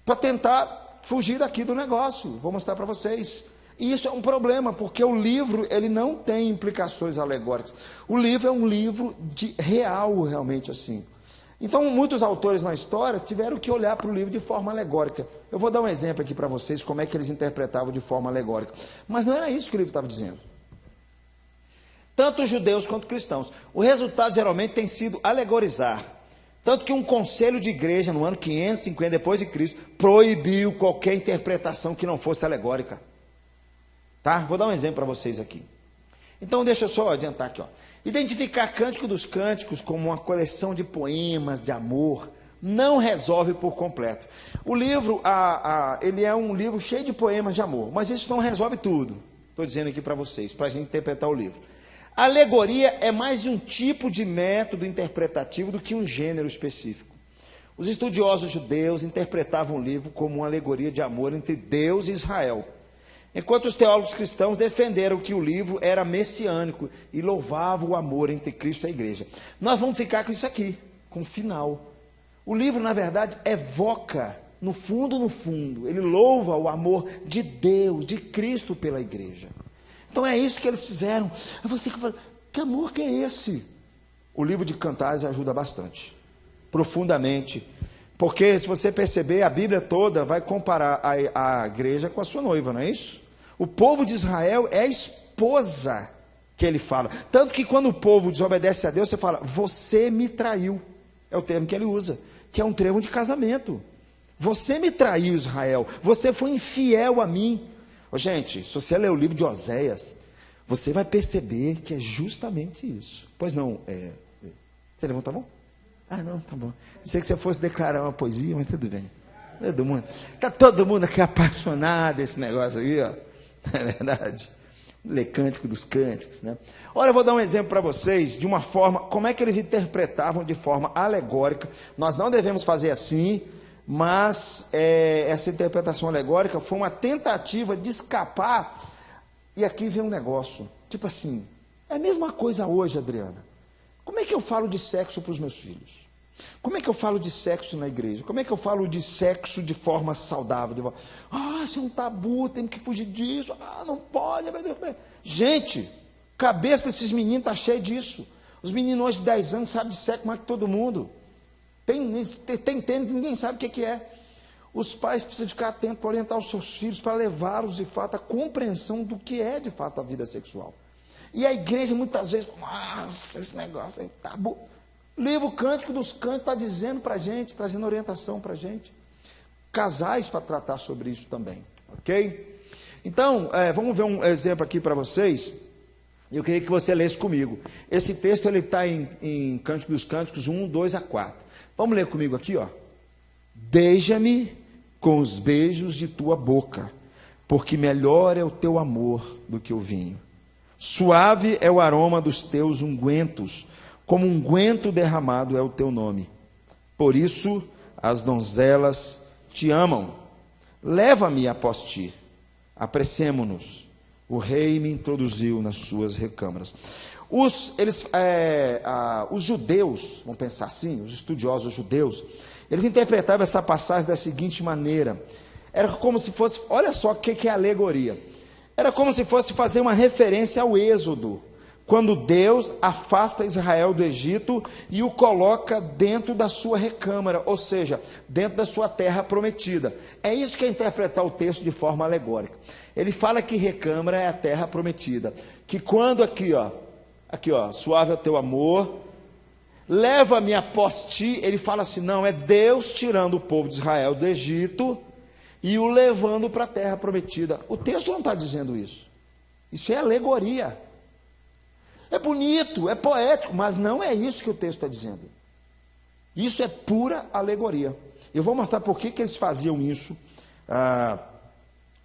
para tentar fugir daqui do negócio. Vou mostrar para vocês. E isso é um problema, porque o livro ele não tem implicações alegóricas. O livro é um livro real, realmente assim. Então, muitos autores na história tiveram que olhar para o livro de forma alegórica. Eu vou dar um exemplo aqui para vocês, como é que eles interpretavam de forma alegórica. Mas não era isso que o livro estava dizendo. Tanto judeus quanto cristãos. O resultado geralmente tem sido alegorizar. Tanto que um conselho de igreja no ano 550 depois de Cristo proibiu qualquer interpretação que não fosse alegórica. Tá? Vou dar um exemplo para vocês aqui. Então deixa eu só adiantar aqui, ó. Identificar Cântico dos Cânticos como uma coleção de poemas de amor não resolve por completo. O livro, ele é um livro cheio de poemas de amor, mas isso não resolve tudo. Estou dizendo aqui para vocês, para a gente interpretar o livro. A alegoria é mais um tipo de método interpretativo do que um gênero específico. Os estudiosos judeus interpretavam o livro como uma alegoria de amor entre Deus e Israel, enquanto os teólogos cristãos defenderam que o livro era messiânico e louvavam o amor entre Cristo e a igreja. Nós vamos ficar com isso aqui, com o final. O livro, na verdade, evoca, no fundo, ele louva o amor de Deus, de Cristo pela igreja. Então é isso que eles fizeram. É você que fala, que amor que é esse? O livro de Cantares ajuda bastante, profundamente, porque se você perceber, a Bíblia toda vai comparar a igreja com a sua noiva, não é isso? O povo de Israel é a esposa que ele fala. Tanto que quando o povo desobedece a Deus, você fala, você me traiu. É o termo que ele usa, que é um termo de casamento. Você me traiu, Israel. Você foi infiel a mim. Ô, gente, se você ler o livro de Oséias, você vai perceber que é justamente isso. Pois não, você levanta a mão? Ah, não, tá bom. Pensei que você fosse declarar uma poesia, mas tudo bem. Está todo mundo aqui apaixonado esse negócio aí, ó. Não é verdade? Ler Cântico dos Cânticos, né? Olha, eu vou dar um exemplo para vocês de uma forma, como é que eles interpretavam de forma alegórica. Nós não devemos fazer assim, mas essa interpretação alegórica foi uma tentativa de escapar. E aqui vem um negócio. tipo assim, é a mesma coisa hoje, Adriana. Como é que eu falo de sexo para os meus filhos? Como é que eu falo de sexo na igreja? Como é que eu falo de sexo de forma saudável? Isso é um tabu, temos que fugir disso. Não pode. Meu Deus. Gente, cabeça desses meninos está cheia disso. Os meninos hoje de 10 anos sabem de sexo mais que todo mundo. Tem tênis, ninguém sabe o que é. Os pais precisam ficar atentos para orientar os seus filhos, para levá-los de fato à compreensão do que é de fato a vida sexual. E a igreja muitas vezes, nossa, esse negócio é tabu. Livro Cântico dos Cânticos está dizendo para a gente, trazendo orientação para a gente. Casais para tratar sobre isso também, ok? Então, vamos ver um exemplo aqui para vocês. Eu queria que você lesse comigo. Esse texto ele está em Cântico dos Cânticos 1, 2 a 4. Vamos ler comigo aqui, ó. Beija-me com os beijos de tua boca, porque melhor é o teu amor do que o vinho. Suave é o aroma dos teus ungüentos, como unguento derramado é o teu nome. Por isso as donzelas te amam. Leva-me após ti, apressemo-nos. O rei me introduziu nas suas recâmaras. Os judeus, vamos pensar assim, os estudiosos judeus, eles interpretavam essa passagem da seguinte maneira. Era como se fosse, olha só o que é alegoria. Era como se fosse fazer uma referência ao Êxodo, quando Deus afasta Israel do Egito e o coloca dentro da sua recâmara, ou seja, dentro da sua terra prometida. É isso que é interpretar o texto de forma alegórica. Ele fala que recâmara é a terra prometida, que quando aqui ó, suave é o teu amor, leva-me após ti, ele fala assim, não, é Deus tirando o povo de Israel do Egito e o levando para a terra prometida. O texto não está dizendo isso. Isso é alegoria. É bonito, é poético, mas não é isso que o texto está dizendo. Isso é pura alegoria. Eu vou mostrar por que eles faziam isso.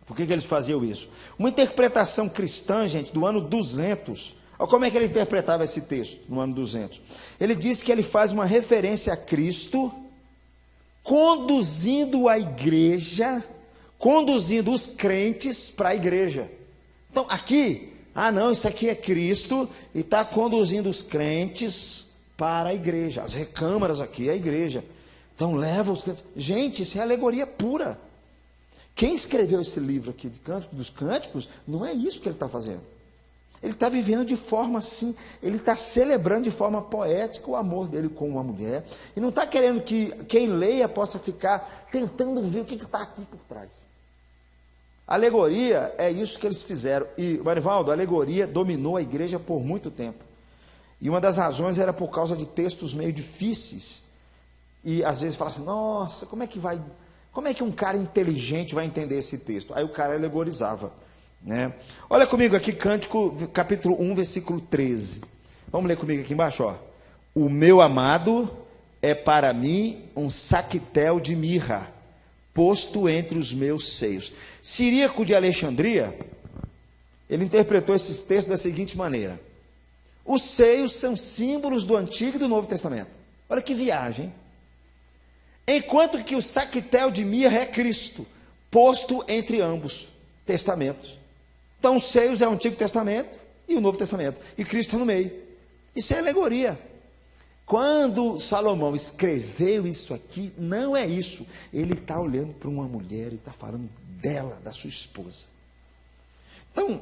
Por que eles faziam isso? Uma interpretação cristã, gente, do ano 200. Olha como é que ele interpretava esse texto no ano 200. Ele diz que ele faz uma referência a Cristo, conduzindo a igreja, conduzindo os crentes para a igreja. Então, aqui... não, isso aqui é Cristo e está conduzindo os crentes para a igreja. As recâmaras aqui é a igreja. Então leva os crentes. Gente, isso é alegoria pura. Quem escreveu esse livro aqui de Cântico dos Cânticos, não é isso que ele está fazendo. Ele está vivendo de forma assim, ele está celebrando de forma poética o amor dele com uma mulher. E não está querendo que quem leia possa ficar tentando ver o que está aqui por trás. Alegoria é isso que eles fizeram. E, Marivaldo, a alegoria dominou a igreja por muito tempo. E uma das razões era por causa de textos meio difíceis. E às vezes fala assim, nossa, como é que um cara inteligente vai entender esse texto? Aí o cara alegorizava, né? Olha comigo aqui, Cântico, capítulo 1, versículo 13. Vamos ler comigo aqui embaixo, ó. O meu amado é para mim um saquitel de mirra, posto entre os meus seios. Ciríaco de Alexandria, ele interpretou esses textos da seguinte maneira: os seios são símbolos do Antigo e do Novo Testamento. Olha que viagem. Enquanto que o saquitel de mirra é Cristo, posto entre ambos testamentos. Então, os seios é o Antigo Testamento e o Novo Testamento, e Cristo está no meio. Isso é alegoria. Quando Salomão escreveu isso aqui, não é isso. Ele está olhando para uma mulher e está falando dela, da sua esposa. Então,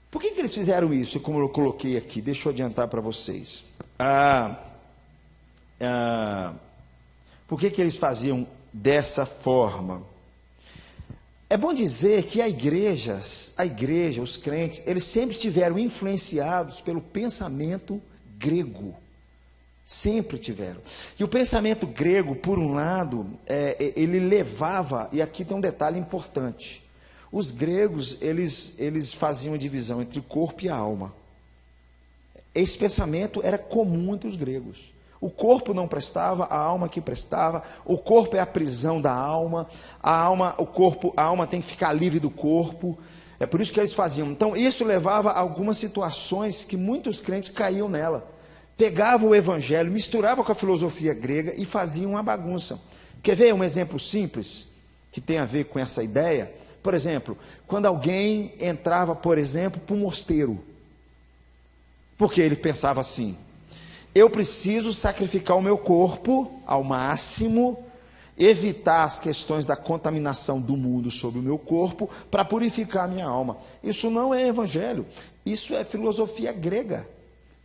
por que eles fizeram isso? Como eu coloquei aqui, deixa eu adiantar para vocês. Por que eles faziam dessa forma? É bom dizer que a igreja, os crentes, eles sempre estiveram influenciados pelo pensamento grego. Sempre tiveram. E o pensamento grego, por um lado, ele levava, e aqui tem um detalhe importante, os gregos, eles faziam a divisão entre o corpo e a alma. Esse pensamento era comum entre os gregos. O corpo não prestava, a alma que prestava. O corpo é a prisão da alma. A alma tem que ficar livre do corpo. É por isso que eles faziam. Então, isso levava a algumas situações que muitos crentes caíam nela. Pegavam o evangelho, misturavam com a filosofia grega e faziam uma bagunça. Quer ver um exemplo simples que tem a ver com essa ideia? Por exemplo, quando alguém entrava, por exemplo, para um mosteiro, porque ele pensava assim: eu preciso sacrificar o meu corpo ao máximo, evitar as questões da contaminação do mundo sobre o meu corpo, para purificar a minha alma. Isso não é evangelho, isso é filosofia grega,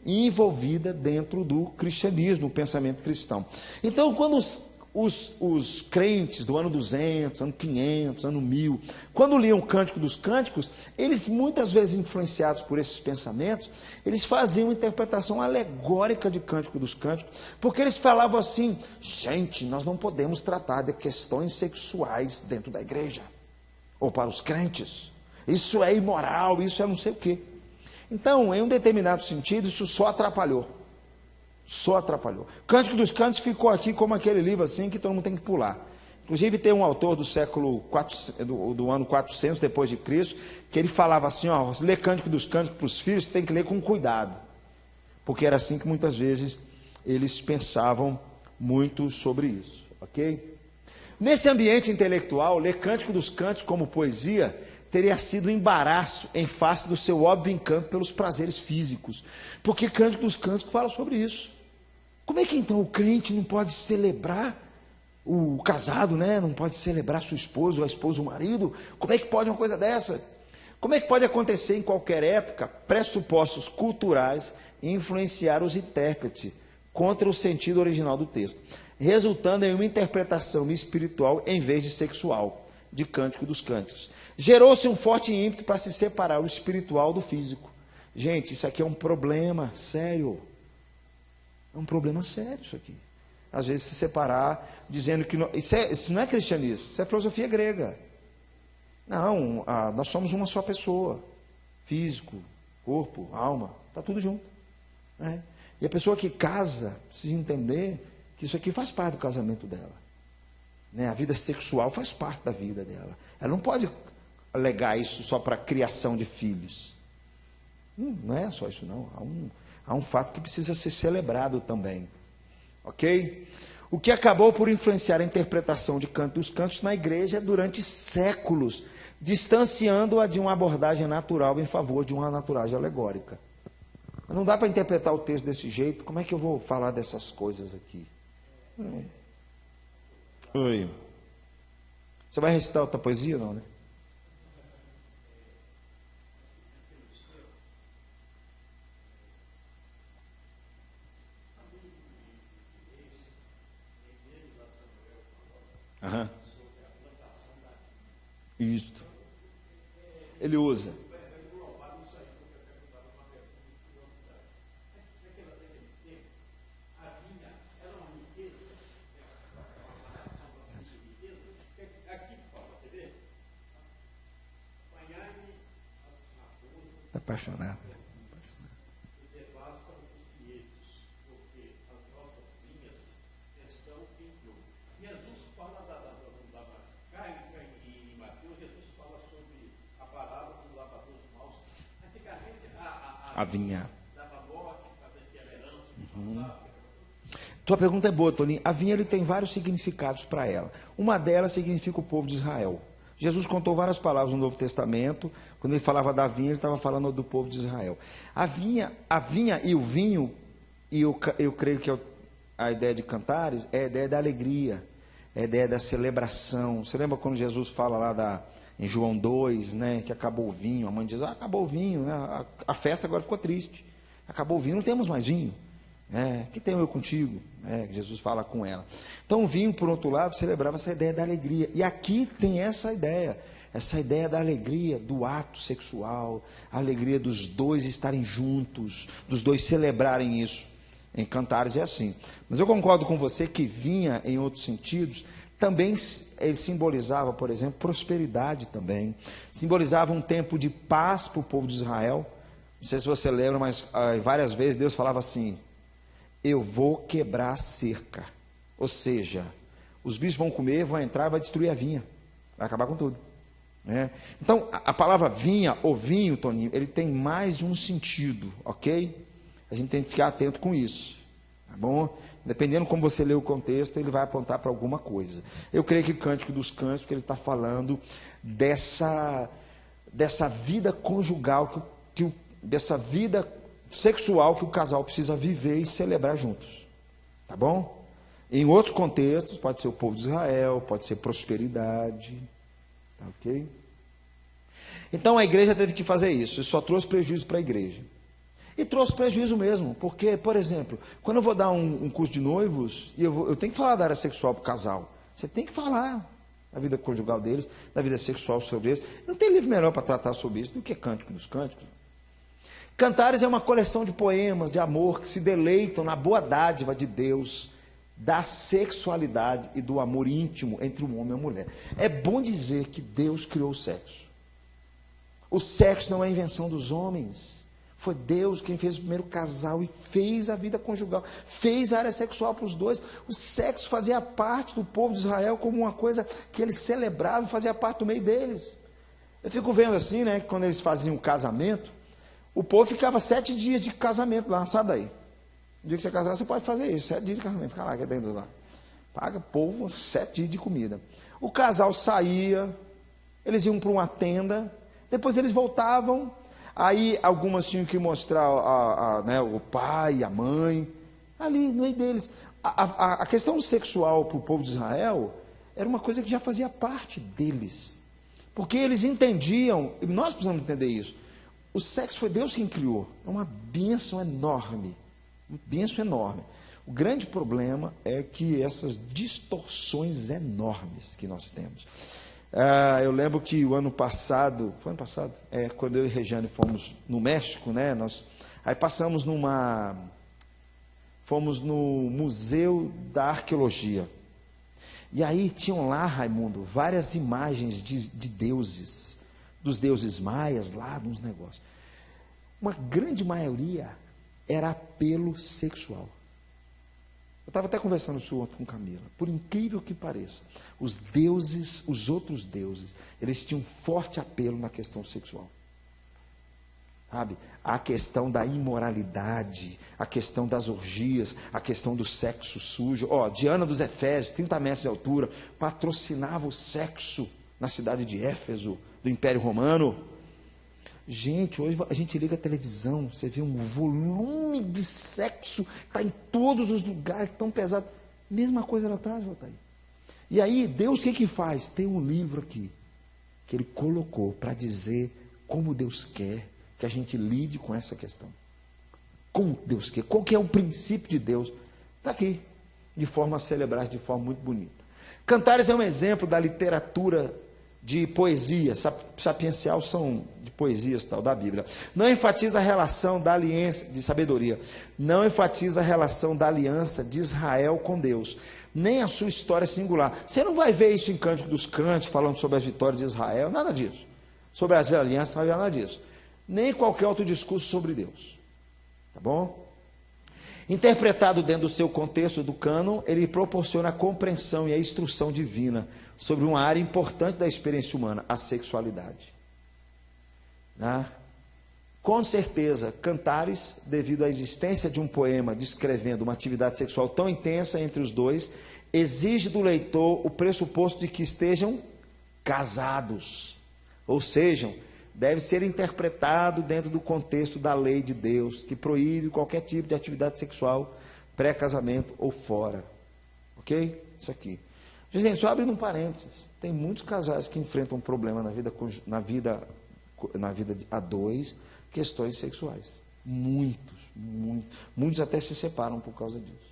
envolvida dentro do cristianismo, o pensamento cristão. Então, quando os crentes do ano 200, ano 500, ano 1000, quando liam o Cântico dos Cânticos, eles muitas vezes influenciados por esses pensamentos, eles faziam uma interpretação alegórica de Cântico dos Cânticos, porque eles falavam assim: gente, nós não podemos tratar de questões sexuais dentro da igreja, ou para os crentes, isso é imoral, isso é não sei o quê. Então, em um determinado sentido, isso só atrapalhou. Só atrapalhou. Cântico dos Cânticos ficou aqui como aquele livro assim que todo mundo tem que pular. Inclusive tem um autor do século 400, do ano 400 depois de Cristo, que ele falava assim: ó, se ler Cântico dos Cânticos para os filhos, tem que ler com cuidado, porque era assim que muitas vezes eles pensavam muito sobre isso, ok? Nesse ambiente intelectual, ler Cântico dos Cânticos como poesia teria sido um embaraço em face do seu óbvio encanto pelos prazeres físicos, porque Cântico dos Cânticos fala sobre isso. Como é que então o crente não pode celebrar o casado, né? Não pode celebrar sua esposa, ou a esposa, o marido? Como é que pode uma coisa dessa? Como é que pode acontecer em qualquer época pressupostos culturais influenciar os intérpretes contra o sentido original do texto, resultando em uma interpretação espiritual em vez de sexual de Cântico dos Cânticos? Gerou-se um forte ímpeto para se separar o espiritual do físico. Gente, isso aqui é um problema sério. É um problema sério isso aqui. Às vezes se separar, dizendo que isso não é cristianismo, isso é filosofia grega. Não, nós somos uma só pessoa. Físico, corpo, alma, está tudo junto. Né? E a pessoa que casa precisa entender que isso aqui faz parte do casamento dela. Né? A vida sexual faz parte da vida dela. Ela não pode alegar isso só para a criação de filhos. Não é só isso não. Há um fato que precisa ser celebrado também. Ok? O que acabou por influenciar a interpretação de Cântico dos Cânticos na igreja durante séculos, distanciando-a de uma abordagem natural em favor de uma naturagem alegórica. Não dá para interpretar o texto desse jeito. Como é que eu vou falar dessas coisas aqui? Oi. Você vai recitar outra poesia, não, né? Aham. Isso. Ele usa. Apaixonado. A vinha. Tua pergunta é boa, Toninho. A vinha ele tem vários significados para ela. Uma delas significa o povo de Israel. Jesus contou várias palavras no Novo Testamento. Quando ele falava da vinha, ele estava falando do povo de Israel. A vinha e o vinho, e eu creio que a ideia de Cantares é a ideia da alegria, é a ideia da celebração. Você lembra quando Jesus fala lá em João 2, né, que acabou o vinho? A mãe diz: acabou o vinho, né, a festa agora ficou triste. Acabou o vinho, não temos mais vinho. Que tenho eu contigo? Jesus fala com ela. Então o vinho, por outro lado, celebrava essa ideia da alegria. E aqui tem essa ideia da alegria, do ato sexual, a alegria dos dois estarem juntos, dos dois celebrarem isso. Em Cantares é assim. Mas eu concordo com você que vinha, em outros sentidos, também ele simbolizava, por exemplo, prosperidade também. Simbolizava um tempo de paz para o povo de Israel. Não sei se você lembra, mas várias vezes Deus falava assim: eu vou quebrar a cerca. Ou seja, os bichos vão comer, vão entrar, vai destruir a vinha. Vai acabar com tudo. Né? Então, a palavra vinha ou vinho, Toninho, ele tem mais de um sentido, ok? A gente tem que ficar atento com isso. Tá bom? Dependendo como você lê o contexto, ele vai apontar para alguma coisa. Eu creio que Cântico dos Cânticos, ele está falando dessa vida conjugal, dessa vida sexual que o casal precisa viver e celebrar juntos. Tá bom? Em outros contextos, pode ser o povo de Israel, pode ser prosperidade. Tá ok? Então a igreja teve que fazer isso. Isso só trouxe prejuízo para a igreja. E trouxe prejuízo mesmo, porque, por exemplo, quando eu vou dar um curso de noivos, e eu tenho que falar da área sexual para o casal. Você tem que falar da vida conjugal deles, da vida sexual sobre eles. Não tem livro melhor para tratar sobre isso do que Cântico dos Cânticos. Cantares é uma coleção de poemas de amor que se deleitam na boa dádiva de Deus, da sexualidade e do amor íntimo entre um homem e uma mulher. É bom dizer que Deus criou o sexo. O sexo não é invenção dos homens. Foi Deus quem fez o primeiro casal e fez a vida conjugal, fez a área sexual para os dois. O sexo fazia parte do povo de Israel como uma coisa que eles celebravam, fazia parte do meio deles. Eu fico vendo assim, né, que quando eles faziam o casamento, o povo ficava 7 dias de casamento lá, sabe daí? No dia que você casar, você pode fazer isso, 7 dias de casamento, fica lá, aqui dentro lá. Paga povo 7 dias de comida. O casal saía, eles iam para uma tenda, depois eles voltavam. Aí algumas tinham que mostrar né, o pai e a mãe, ali no meio deles. A questão sexual para o povo de Israel era uma coisa que já fazia parte deles. Porque eles entendiam, e nós precisamos entender isso, o sexo foi Deus quem criou. É uma bênção enorme. Uma bênção enorme. O grande problema é que essas distorções enormes que nós temos. Eu lembro que o ano passado, foi ano passado? Quando eu e Regiane fomos no México, né? Aí fomos no Museu da Arqueologia. E aí tinham lá, Raimundo, várias imagens de deuses, dos deuses maias lá, nos negócios. Uma grande maioria era apelo sexual. Eu estava até conversando isso ontem com Camila. Por incrível que pareça, os deuses, os outros deuses, eles tinham forte apelo na questão sexual. Sabe? A questão da imoralidade, a questão das orgias, a questão do sexo sujo. Diana dos Efésios, 30 metros de altura, patrocinava o sexo na cidade de Éfeso, do Império Romano. Gente, hoje a gente liga a televisão, você vê um volume de sexo, está em todos os lugares, tão pesado. Mesma coisa lá atrás, Valtair. E aí, Deus o que faz? Tem um livro aqui, que Ele colocou para dizer como Deus quer que a gente lide com essa questão. Como Deus quer, qual que é o princípio de Deus? Está aqui, de forma a celebrar, de forma muito bonita. Cantares é um exemplo da literatura de poesia, sapiencial são de poesias tal, da Bíblia. Não enfatiza a relação da aliança, de sabedoria, não enfatiza a relação da aliança de Israel com Deus, nem a sua história singular. Você não vai ver isso em Cântico dos Cânticos, falando sobre as vitórias de Israel, nada disso. Sobre as alianças, não vai ver nada disso. Nem qualquer outro discurso sobre Deus. Tá bom? Interpretado dentro do seu contexto do cânon, ele proporciona a compreensão e a instrução divina sobre uma área importante da experiência humana, a sexualidade. Com certeza, Cantares, devido à existência de um poema descrevendo uma atividade sexual tão intensa entre os dois, exige do leitor o pressuposto de que estejam casados, ou seja, deve ser interpretado dentro do contexto da lei de Deus, que proíbe qualquer tipo de atividade sexual pré-casamento ou fora. Ok? Isso aqui. Gente, só abrindo um parênteses, tem muitos casais que enfrentam um problema na vida a dois, questões sexuais. Muitos até se separam por causa disso.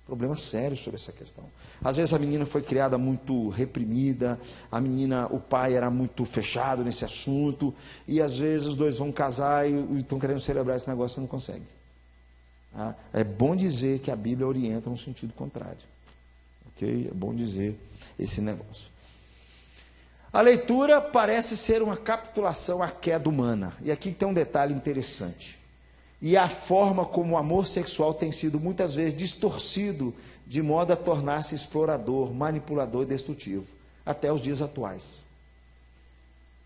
Problema sério sobre essa questão. Às vezes a menina foi criada muito reprimida, o pai era muito fechado nesse assunto, e às vezes os dois vão casar e estão querendo celebrar esse negócio e não conseguem. É bom dizer que a Bíblia orienta no sentido contrário. Ok? É bom dizer esse negócio. A leitura parece ser uma capitulação à queda humana. E aqui tem um detalhe interessante. E a forma como o amor sexual tem sido muitas vezes distorcido de modo a tornar-se explorador, manipulador e destrutivo, até os dias atuais.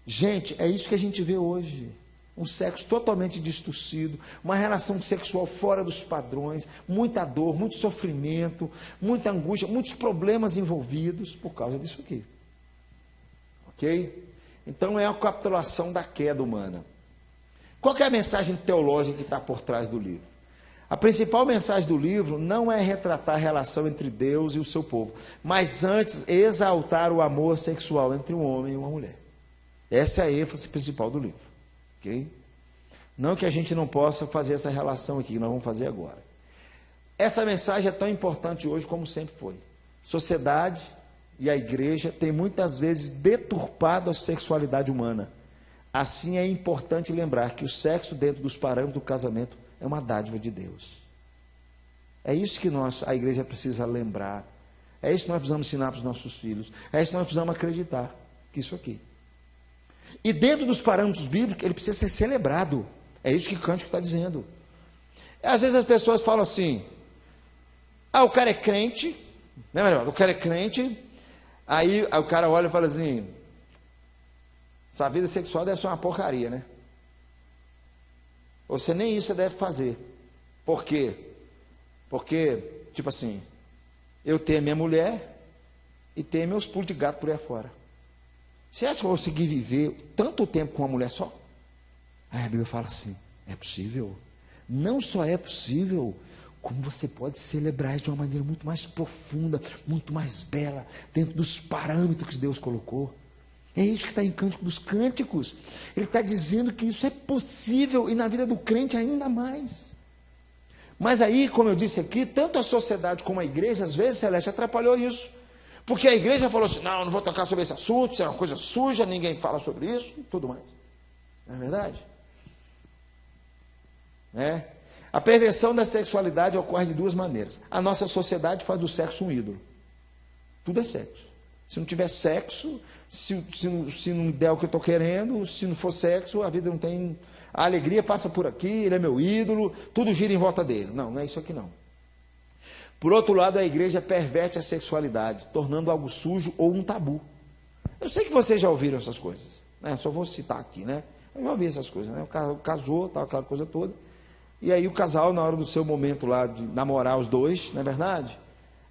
Gente, é isso que a gente vê hoje. Um sexo totalmente distorcido, uma relação sexual fora dos padrões, muita dor, muito sofrimento, muita angústia, muitos problemas envolvidos por causa disso aqui. Ok? Então é a capitulação da queda humana. Qual que é a mensagem teológica que está por trás do livro? A principal mensagem do livro não é retratar a relação entre Deus e o seu povo, mas antes exaltar o amor sexual entre um homem e uma mulher. Essa é a ênfase principal do livro. Okay? Não que a gente não possa fazer essa relação aqui, que nós vamos fazer agora. Essa mensagem é tão importante hoje como sempre foi. Sociedade e a igreja têm muitas vezes deturpado a sexualidade humana. Assim é importante lembrar que o sexo dentro dos parâmetros do casamento é uma dádiva de Deus. É isso que a igreja precisa lembrar. É isso que nós precisamos ensinar para os nossos filhos. É isso que nós precisamos acreditar, que isso aqui. E dentro dos parâmetros bíblicos, ele precisa ser celebrado. É isso que o cântico está dizendo. Às vezes as pessoas falam assim, o cara é crente, né, melhor, o cara é crente, aí o cara olha e fala assim, essa vida sexual deve ser uma porcaria, né? Você nem isso você deve fazer. Por quê? Porque, tipo assim, eu tenho a minha mulher e tenho meus pulos de gato por aí fora. Você acha que eu vou conseguir viver tanto tempo com uma mulher só? Aí a Bíblia fala assim, é possível. Não só é possível, como você pode celebrar isso de uma maneira muito mais profunda, muito mais bela, dentro dos parâmetros que Deus colocou. É isso que está em Cântico dos Cânticos. Ele está dizendo que isso é possível e na vida do crente ainda mais. Mas aí, como eu disse aqui, tanto a sociedade como a igreja, às vezes, Celeste, atrapalhou isso. Porque a igreja falou assim, não vou tocar sobre esse assunto, isso é uma coisa suja, ninguém fala sobre isso, e tudo mais. Não é verdade? A perversão da sexualidade ocorre de duas maneiras. A nossa sociedade faz do sexo um ídolo. Tudo é sexo. Se não tiver sexo, se não der o que eu estou querendo, se não for sexo, a vida não tem... A alegria passa por aqui, ele é meu ídolo, tudo gira em volta dele. Não é isso aqui não. Por outro lado, a igreja perverte a sexualidade, tornando algo sujo ou um tabu. Eu sei que vocês já ouviram essas coisas, né? Só vou citar aqui, né? Eu já ouvi essas coisas, né? O cara casou, tal, aquela coisa toda, e aí o casal, na hora do seu momento lá de namorar os dois, não é verdade?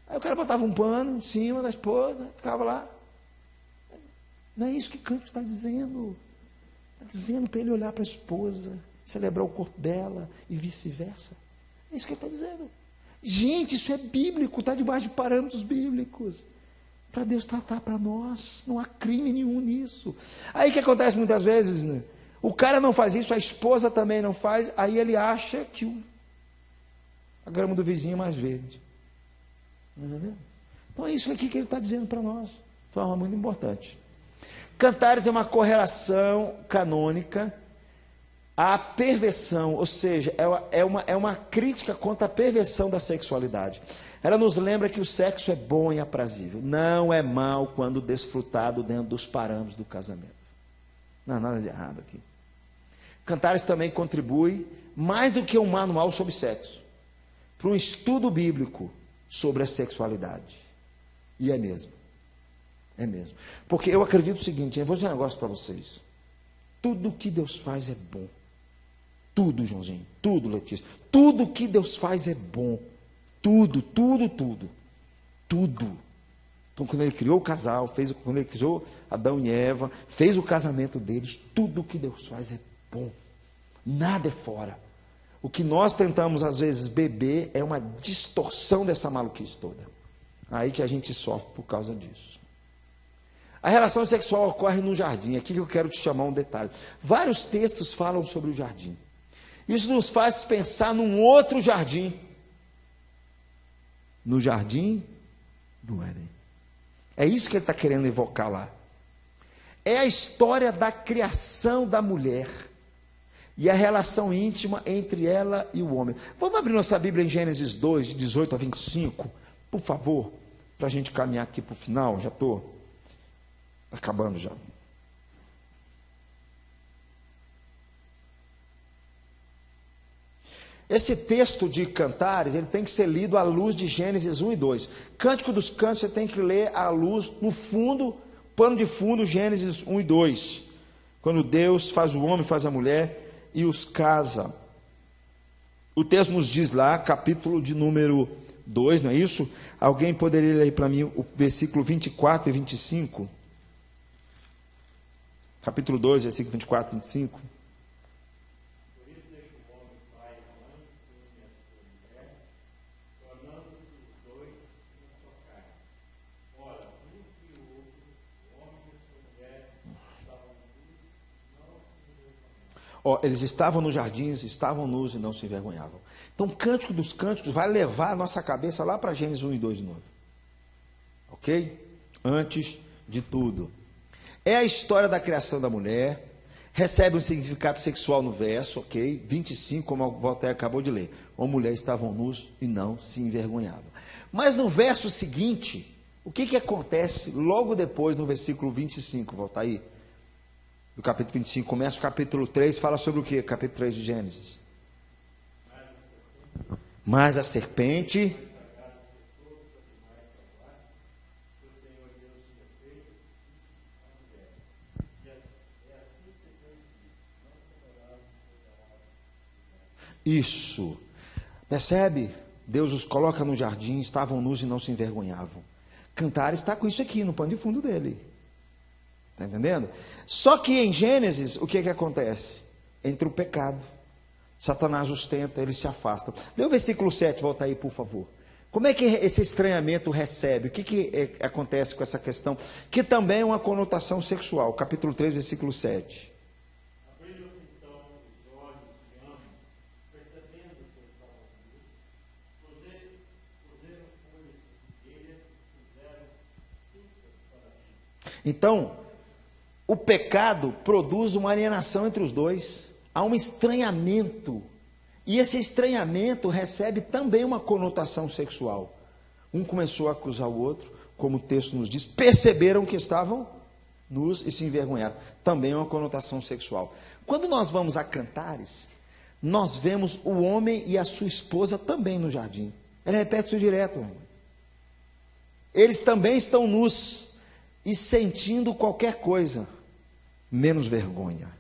Aí o cara botava um pano em cima da esposa, ficava lá. Não é isso que o Cântico está dizendo. Está dizendo para ele olhar para a esposa, celebrar o corpo dela e vice-versa. É isso que ele está dizendo. Gente, isso é bíblico, está debaixo de parâmetros bíblicos. Para Deus tratar para nós, não há crime nenhum nisso. Aí o que acontece muitas vezes, né? O cara não faz isso, a esposa também não faz, aí ele acha que a grama do vizinho é mais verde. Então é isso aqui que ele está dizendo para nós, de forma muito importante. Cantares é uma correlação canônica à perversão, ou seja, é uma crítica contra a perversão da sexualidade. Ela nos lembra que o sexo é bom e aprazível, não é mal quando desfrutado dentro dos parâmetros do casamento. Não há nada de errado aqui. Cantares também contribui, mais do que um manual sobre sexo, para um estudo bíblico sobre a sexualidade. E é mesmo. É mesmo. Porque eu acredito o seguinte, eu vou dizer um negócio para vocês. Tudo que Deus faz é bom. Tudo, Joãozinho. Tudo, Letícia. Tudo que Deus faz é bom. Tudo, tudo, tudo. Tudo. Então, quando ele criou o casal, quando ele criou Adão e Eva, fez o casamento deles, tudo que Deus faz é bom. Nada é fora. O que nós tentamos, às vezes, beber é uma distorção dessa maluquice toda. Aí que a gente sofre por causa disso. A relação sexual ocorre no jardim. Aqui que eu quero te chamar um detalhe. Vários textos falam sobre o jardim. Isso nos faz pensar num outro jardim. No jardim do Éden. É isso que ele está querendo evocar lá. É a história da criação da mulher e a relação íntima entre ela e o homem. Vamos abrir nossa Bíblia em Gênesis 2, de 18 a 25, por favor, para a gente caminhar aqui para o final. Já estou acabando já. Esse texto de Cantares, ele tem que ser lido à luz de Gênesis 1 e 2. Cântico dos Cânticos, você tem que ler à luz, no fundo, pano de fundo, Gênesis 1 e 2. Quando Deus faz o homem, faz a mulher, e os casa. O texto nos diz lá, capítulo de número 2, não é isso? Alguém poderia ler para mim o versículo 24 e 25? Capítulo 2, versículo 24 e 25. Por isso deixa o homem pai e mãe, se une à sua mulher, tornando-se os dois uma só carne. Ora, um e o outro, o homem e a sua mulher, estavam nus, não se envergonhavam. Eles estavam no jardim, estavam nus e não se envergonhavam. Então, o Cântico dos Cânticos vai levar a nossa cabeça lá para Gênesis 1 e 2 de novo. Ok? Antes de tudo. É a história da criação da mulher, recebe um significado sexual no verso, ok? 25, como o Voltaire acabou de ler. Uma mulher estavam nus e não se envergonhavam. Mas no verso seguinte, o que acontece logo depois, no versículo 25, volta aí, do capítulo 25, começa o capítulo 3, fala sobre o que? Capítulo 3 de Gênesis. Mas a serpente... Isso. Percebe? Deus os coloca no jardim, estavam nus e não se envergonhavam. Cantares está com isso aqui no pano de fundo dele. Está entendendo? Só que em Gênesis, o que acontece? Entra o pecado. Satanás os tenta, eles se afastam. Lê o versículo 7, volta aí, por favor. Como é que esse estranhamento recebe? O que acontece com essa questão? Que também é uma conotação sexual. Capítulo 3, versículo 7. Abriram-se então os olhos de ambos, percebendo que estavam nus, puseram folhas de figueira e fizeram cintas para si. Então, o pecado produz uma alienação entre os dois. Há um estranhamento. E esse estranhamento recebe também uma conotação sexual. Um começou a acusar o outro, como o texto nos diz, perceberam que estavam nus e se envergonharam. Também é uma conotação sexual. Quando nós vamos a Cantares, nós vemos o homem e a sua esposa também no jardim. Ele repete isso direto. Irmão. Eles também estão nus e sentindo qualquer coisa, menos vergonha.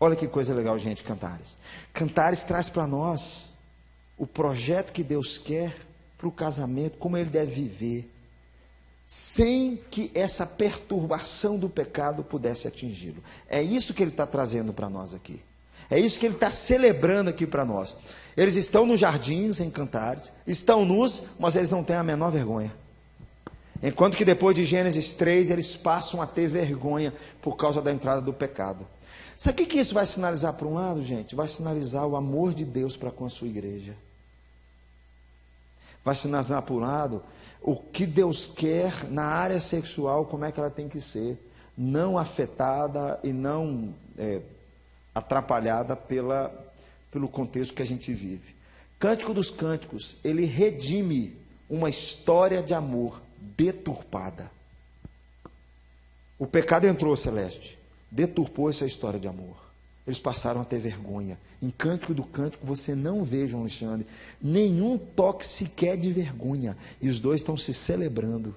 Olha que coisa legal, gente, Cantares. Cantares traz para nós o projeto que Deus quer para o casamento, como ele deve viver, sem que essa perturbação do pecado pudesse atingi-lo. É isso que ele está trazendo para nós aqui. É isso que ele está celebrando aqui para nós. Eles estão nos jardins, em Cantares, estão nus, mas eles não têm a menor vergonha. Enquanto que depois de Gênesis 3, eles passam a ter vergonha por causa da entrada do pecado. Sabe o que isso vai sinalizar por um lado, gente? Vai sinalizar o amor de Deus para com a sua igreja. Vai sinalizar por um lado o que Deus quer na área sexual, como é que ela tem que ser, não afetada e não atrapalhada pelo contexto que a gente vive. Cântico dos Cânticos, ele redime uma história de amor deturpada. O pecado entrou, Celeste, deturpou essa história de amor. Eles passaram a ter vergonha. Em Cântico do Cântico você não vê, João Alexandre, nenhum toque sequer de vergonha. E os dois estão se celebrando.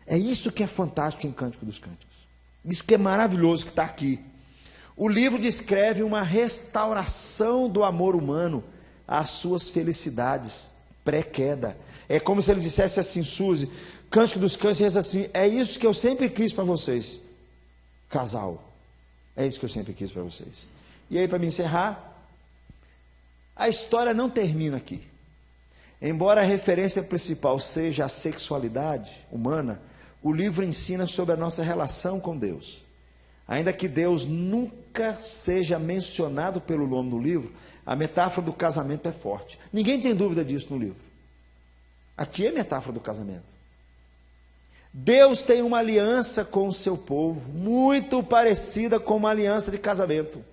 É isso que é fantástico em Cântico dos Cânticos. Isso que é maravilhoso que está aqui. O livro descreve uma restauração do amor humano às suas felicidades pré-queda. É como se ele dissesse assim, Suzy, Cântico dos Cânticos diz assim, é isso que eu sempre quis para vocês, casal. É isso que eu sempre quis para vocês. E aí, para me encerrar, a história não termina aqui. Embora a referência principal seja a sexualidade humana, o livro ensina sobre a nossa relação com Deus. Ainda que Deus nunca seja mencionado pelo nome no livro, a metáfora do casamento é forte. Ninguém tem dúvida disso no livro. Aqui é a metáfora do casamento. Deus tem uma aliança com o seu povo, muito parecida com uma aliança de casamento.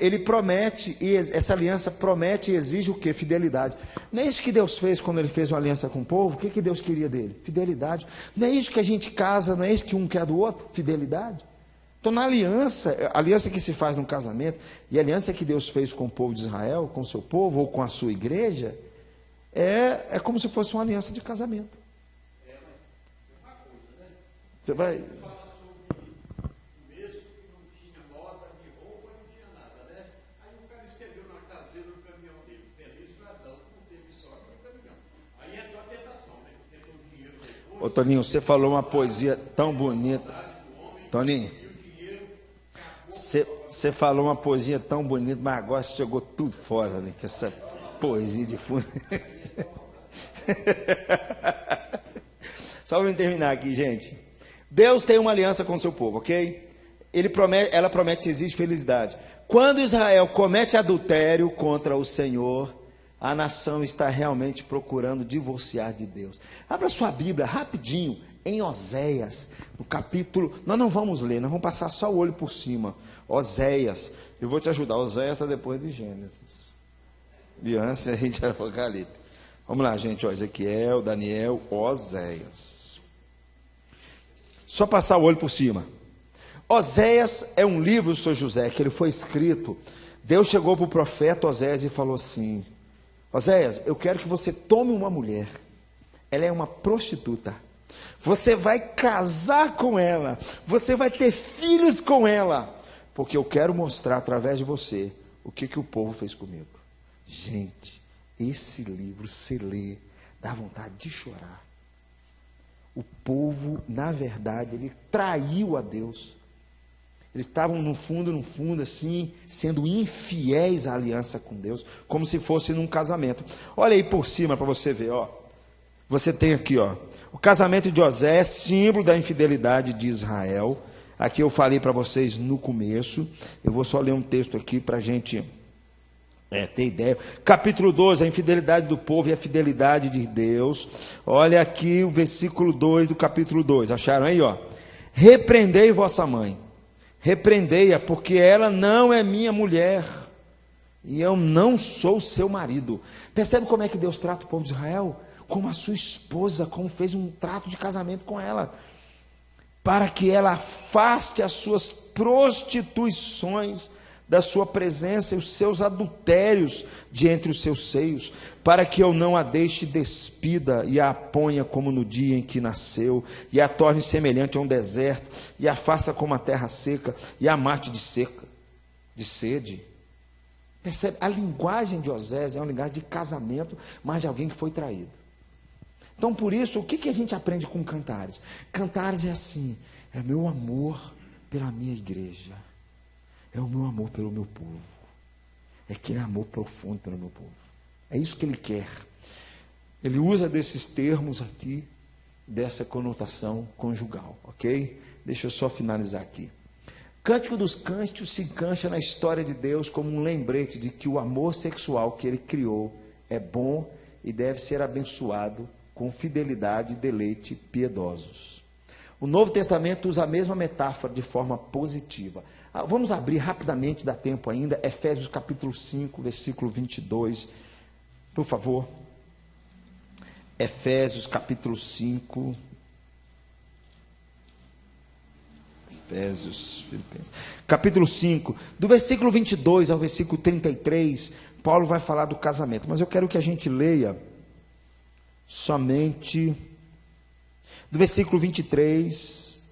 Ele promete, e essa aliança promete e exige o quê? Fidelidade. Não é isso que Deus fez quando ele fez uma aliança com o povo? O que Deus queria dele? Fidelidade. Não é isso que a gente casa, não é isso que um quer do outro? Fidelidade. Então, na aliança, a aliança que se faz no casamento, e a aliança que Deus fez com o povo de Israel, com o seu povo, ou com a sua igreja, é como se fosse uma aliança de casamento. Você vai... O mesmo que não tinha moda de roupa Ô Toninho, você falou uma poesia tão bonita. Toninho, você falou uma poesia tão bonita, mas agora você jogou tudo fora, né? Com essa poesia de fundo. Só para terminar aqui, gente. Deus tem uma aliança com o seu povo, ok? Ela promete que existe felicidade. Quando Israel comete adultério contra o Senhor, a nação está realmente procurando divorciar de Deus. Abra sua Bíblia rapidinho em Oséias, no capítulo. Nós não vamos ler, nós vamos passar só o olho por cima. Oséias, eu vou te ajudar. Oséias está depois de Gênesis. E antes a gente era Apocalipse. Vamos lá, gente. Ó, Ezequiel, Daniel, Oséias. Só passar o olho por cima. Oséias é um livro, Sr. José, que ele foi escrito. Deus chegou para o profeta Oséias e falou assim: Oséias, eu quero que você tome uma mulher. Ela é uma prostituta. Você vai casar com ela. Você vai ter filhos com ela. Porque eu quero mostrar através de você o que o povo fez comigo. Gente, esse livro, se lê, dá vontade de chorar. O povo, na verdade, ele traiu a Deus. Eles estavam no fundo, assim, sendo infiéis à aliança com Deus, como se fosse num casamento. Olha aí por cima para você ver, ó. Você tem aqui, ó, o casamento de Oséias, símbolo da infidelidade de Israel. Aqui eu falei para vocês no começo. Eu vou só ler um texto aqui para a gente ter ideia. Capítulo 12, a infidelidade do povo e a fidelidade de Deus. Olha aqui o versículo 2 do capítulo 2. Acharam aí, ó? Repreendei vossa mãe. Repreendei-a, porque ela não é minha mulher, e eu não sou seu marido. Percebe como é que Deus trata o povo de Israel? Como a sua esposa, como fez um trato de casamento com ela, para que ela afaste as suas prostituições da sua presença e os seus adultérios de entre os seus seios, para que eu não a deixe despida e a ponha como no dia em que nasceu, e a torne semelhante a um deserto, e a faça como a terra seca, e a mate de seca, de sede. Percebe? A linguagem de Oséias é uma linguagem de casamento, mas de alguém que foi traído. Então, por isso, o que a gente aprende com Cantares? Cantares é assim: é meu amor pela minha igreja, é o meu amor pelo meu povo, é aquele amor profundo pelo meu povo. É isso que ele quer. Ele usa desses termos aqui, dessa conotação conjugal, ok? Deixa eu só finalizar aqui. Cântico dos Cânticos se encancha na história de Deus como um lembrete de que o amor sexual que ele criou é bom e deve ser abençoado com fidelidade e deleite piedosos. O Novo Testamento usa a mesma metáfora de forma positiva. Vamos abrir rapidamente, dá tempo ainda, Efésios capítulo 5, versículo 22, por favor. Efésios capítulo 5, Filipenses, capítulo 5, do versículo 22 ao versículo 33, Paulo vai falar do casamento, mas eu quero que a gente leia somente do versículo 23,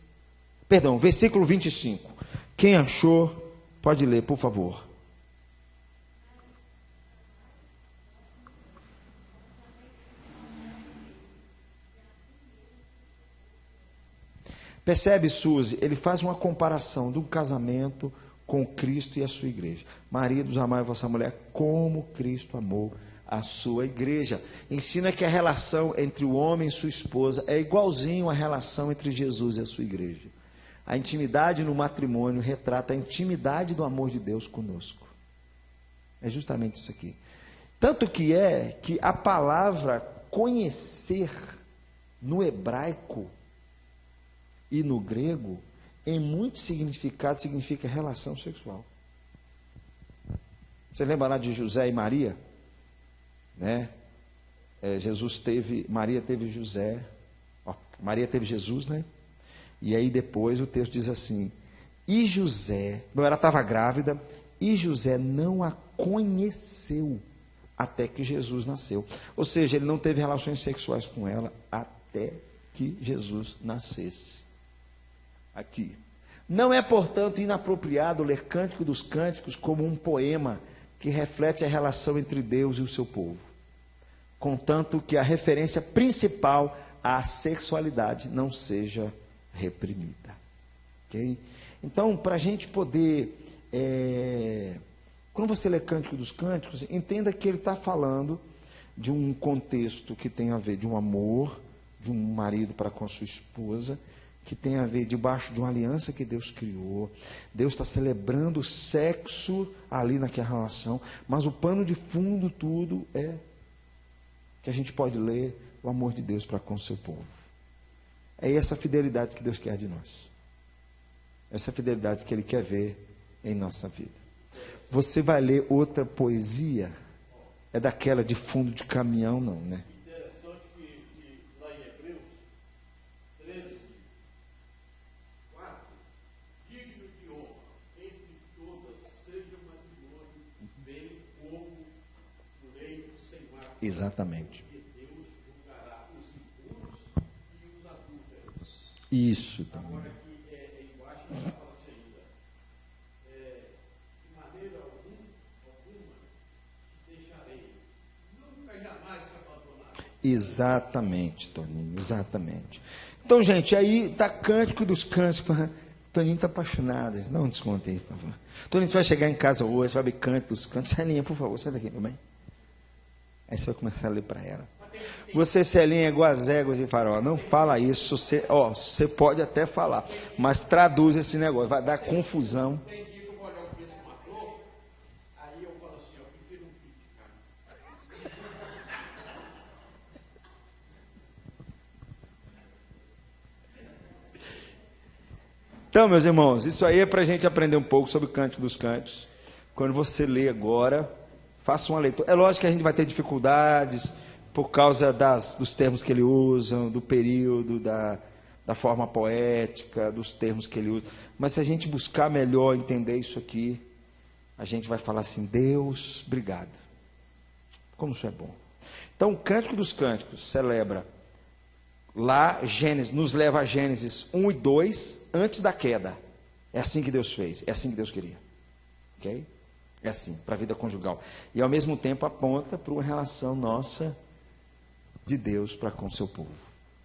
perdão, versículo 25. Quem achou, pode ler, por favor. Percebe, Suzy? Ele faz uma comparação de um casamento com Cristo e a sua igreja. Maridos, amai a vossa mulher como Cristo amou a sua igreja. Ensina que a relação entre o homem e sua esposa é igualzinho à relação entre Jesus e a sua igreja. A intimidade no matrimônio retrata a intimidade do amor de Deus conosco. É justamente isso aqui. Tanto que é que a palavra conhecer no hebraico e no grego, em muitos significados, significa relação sexual. Você lembra lá de José e Maria? Né? Maria teve José, Maria teve Jesus, né? E aí depois o texto diz assim: e José, ela estava grávida, e José não a conheceu até que Jesus nasceu. Ou seja, ele não teve relações sexuais com ela até que Jesus nascesse. Aqui. Não é, portanto, inapropriado ler Cântico dos Cânticos como um poema que reflete a relação entre Deus e o seu povo. Contanto que a referência principal a sexualidade não seja reprimida. Ok? Então, para a gente poder... quando você lê Cântico dos Cânticos, entenda que ele está falando de um contexto que tem a ver de um amor, de um marido para com a sua esposa, que tem a ver debaixo de uma aliança que Deus criou. Deus está celebrando o sexo ali naquela relação, mas o pano de fundo tudo é que a gente pode ler o amor de Deus para com o seu povo. É essa fidelidade que Deus quer de nós. Essa fidelidade que Ele quer ver em nossa vida. Você vai ler outra poesia, é daquela de fundo de caminhão, não, né? Interessante que lá em Hebreus 13, 4, digno de honra, entre todas, seja matrimônio, bem como o leito sem mácula. Exatamente. Porque Deus julgará os impuros e os adúlteros. Isso também. Agora aqui embaixo está falando assim ainda, de maneira alguma te deixarei, nunca jamais te abandonarei. Exatamente, Toninho, exatamente. Então, gente, aí está Cântico dos Cânticos. Toninho está apaixonado. Não desconte aí, por favor. Toninho, você vai chegar em casa hoje, vai ver Cântico dos Cânticos. Celinha, por favor, sai daqui, meu bem. Aí você vai começar a ler para ela. Você, Celinha, é igual as éguas de farol. Não fala isso. Você pode até falar, mas traduz esse negócio. Vai dar confusão. Tem dia que eu vou olhar o preço matou, aí eu falo assim, eu prefiro um kit de carne. Então, meus irmãos, isso aí é para a gente aprender um pouco sobre o Cântico dos Cânticos. Quando você lê agora, faça uma leitura. É lógico que a gente vai ter dificuldades por causa dos termos que ele usa, do período, da forma poética, dos termos que ele usa. Mas se a gente buscar melhor entender isso aqui, a gente vai falar assim, Deus, obrigado. Como isso é bom. Então, o Cântico dos Cânticos celebra lá, Gênesis, nos leva a Gênesis 1 e 2, antes da queda. É assim que Deus fez, é assim que Deus queria. Ok? É assim, para a vida conjugal. E ao mesmo tempo aponta para uma relação nossa de Deus para com o seu povo.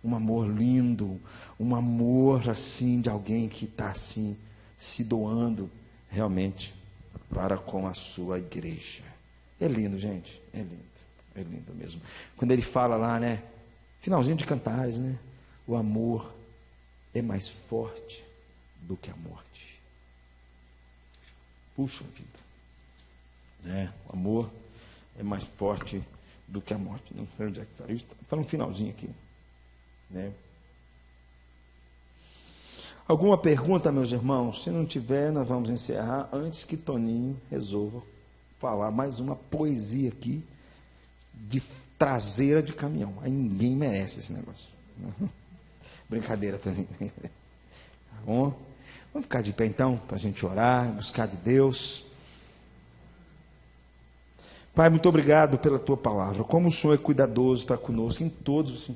Um amor lindo, um amor assim de alguém que está assim, se doando realmente para com a sua igreja. É lindo, gente, é lindo mesmo. Quando ele fala lá, né, finalzinho de Cantares, né, o amor é mais forte do que a morte. Puxa vida. O amor é mais forte do que a morte. Não sei onde é que está isso. Está no finalzinho aqui. Né? Alguma pergunta, meus irmãos? Se não tiver, nós vamos encerrar antes que Toninho resolva falar mais uma poesia aqui de traseira de caminhão. Aí ninguém merece esse negócio. Brincadeira, Toninho. Tá bom? Vamos ficar de pé então, para a gente orar, buscar de Deus. Pai, muito obrigado pela tua palavra. Como o Senhor é cuidadoso para conosco em todos os sentidos.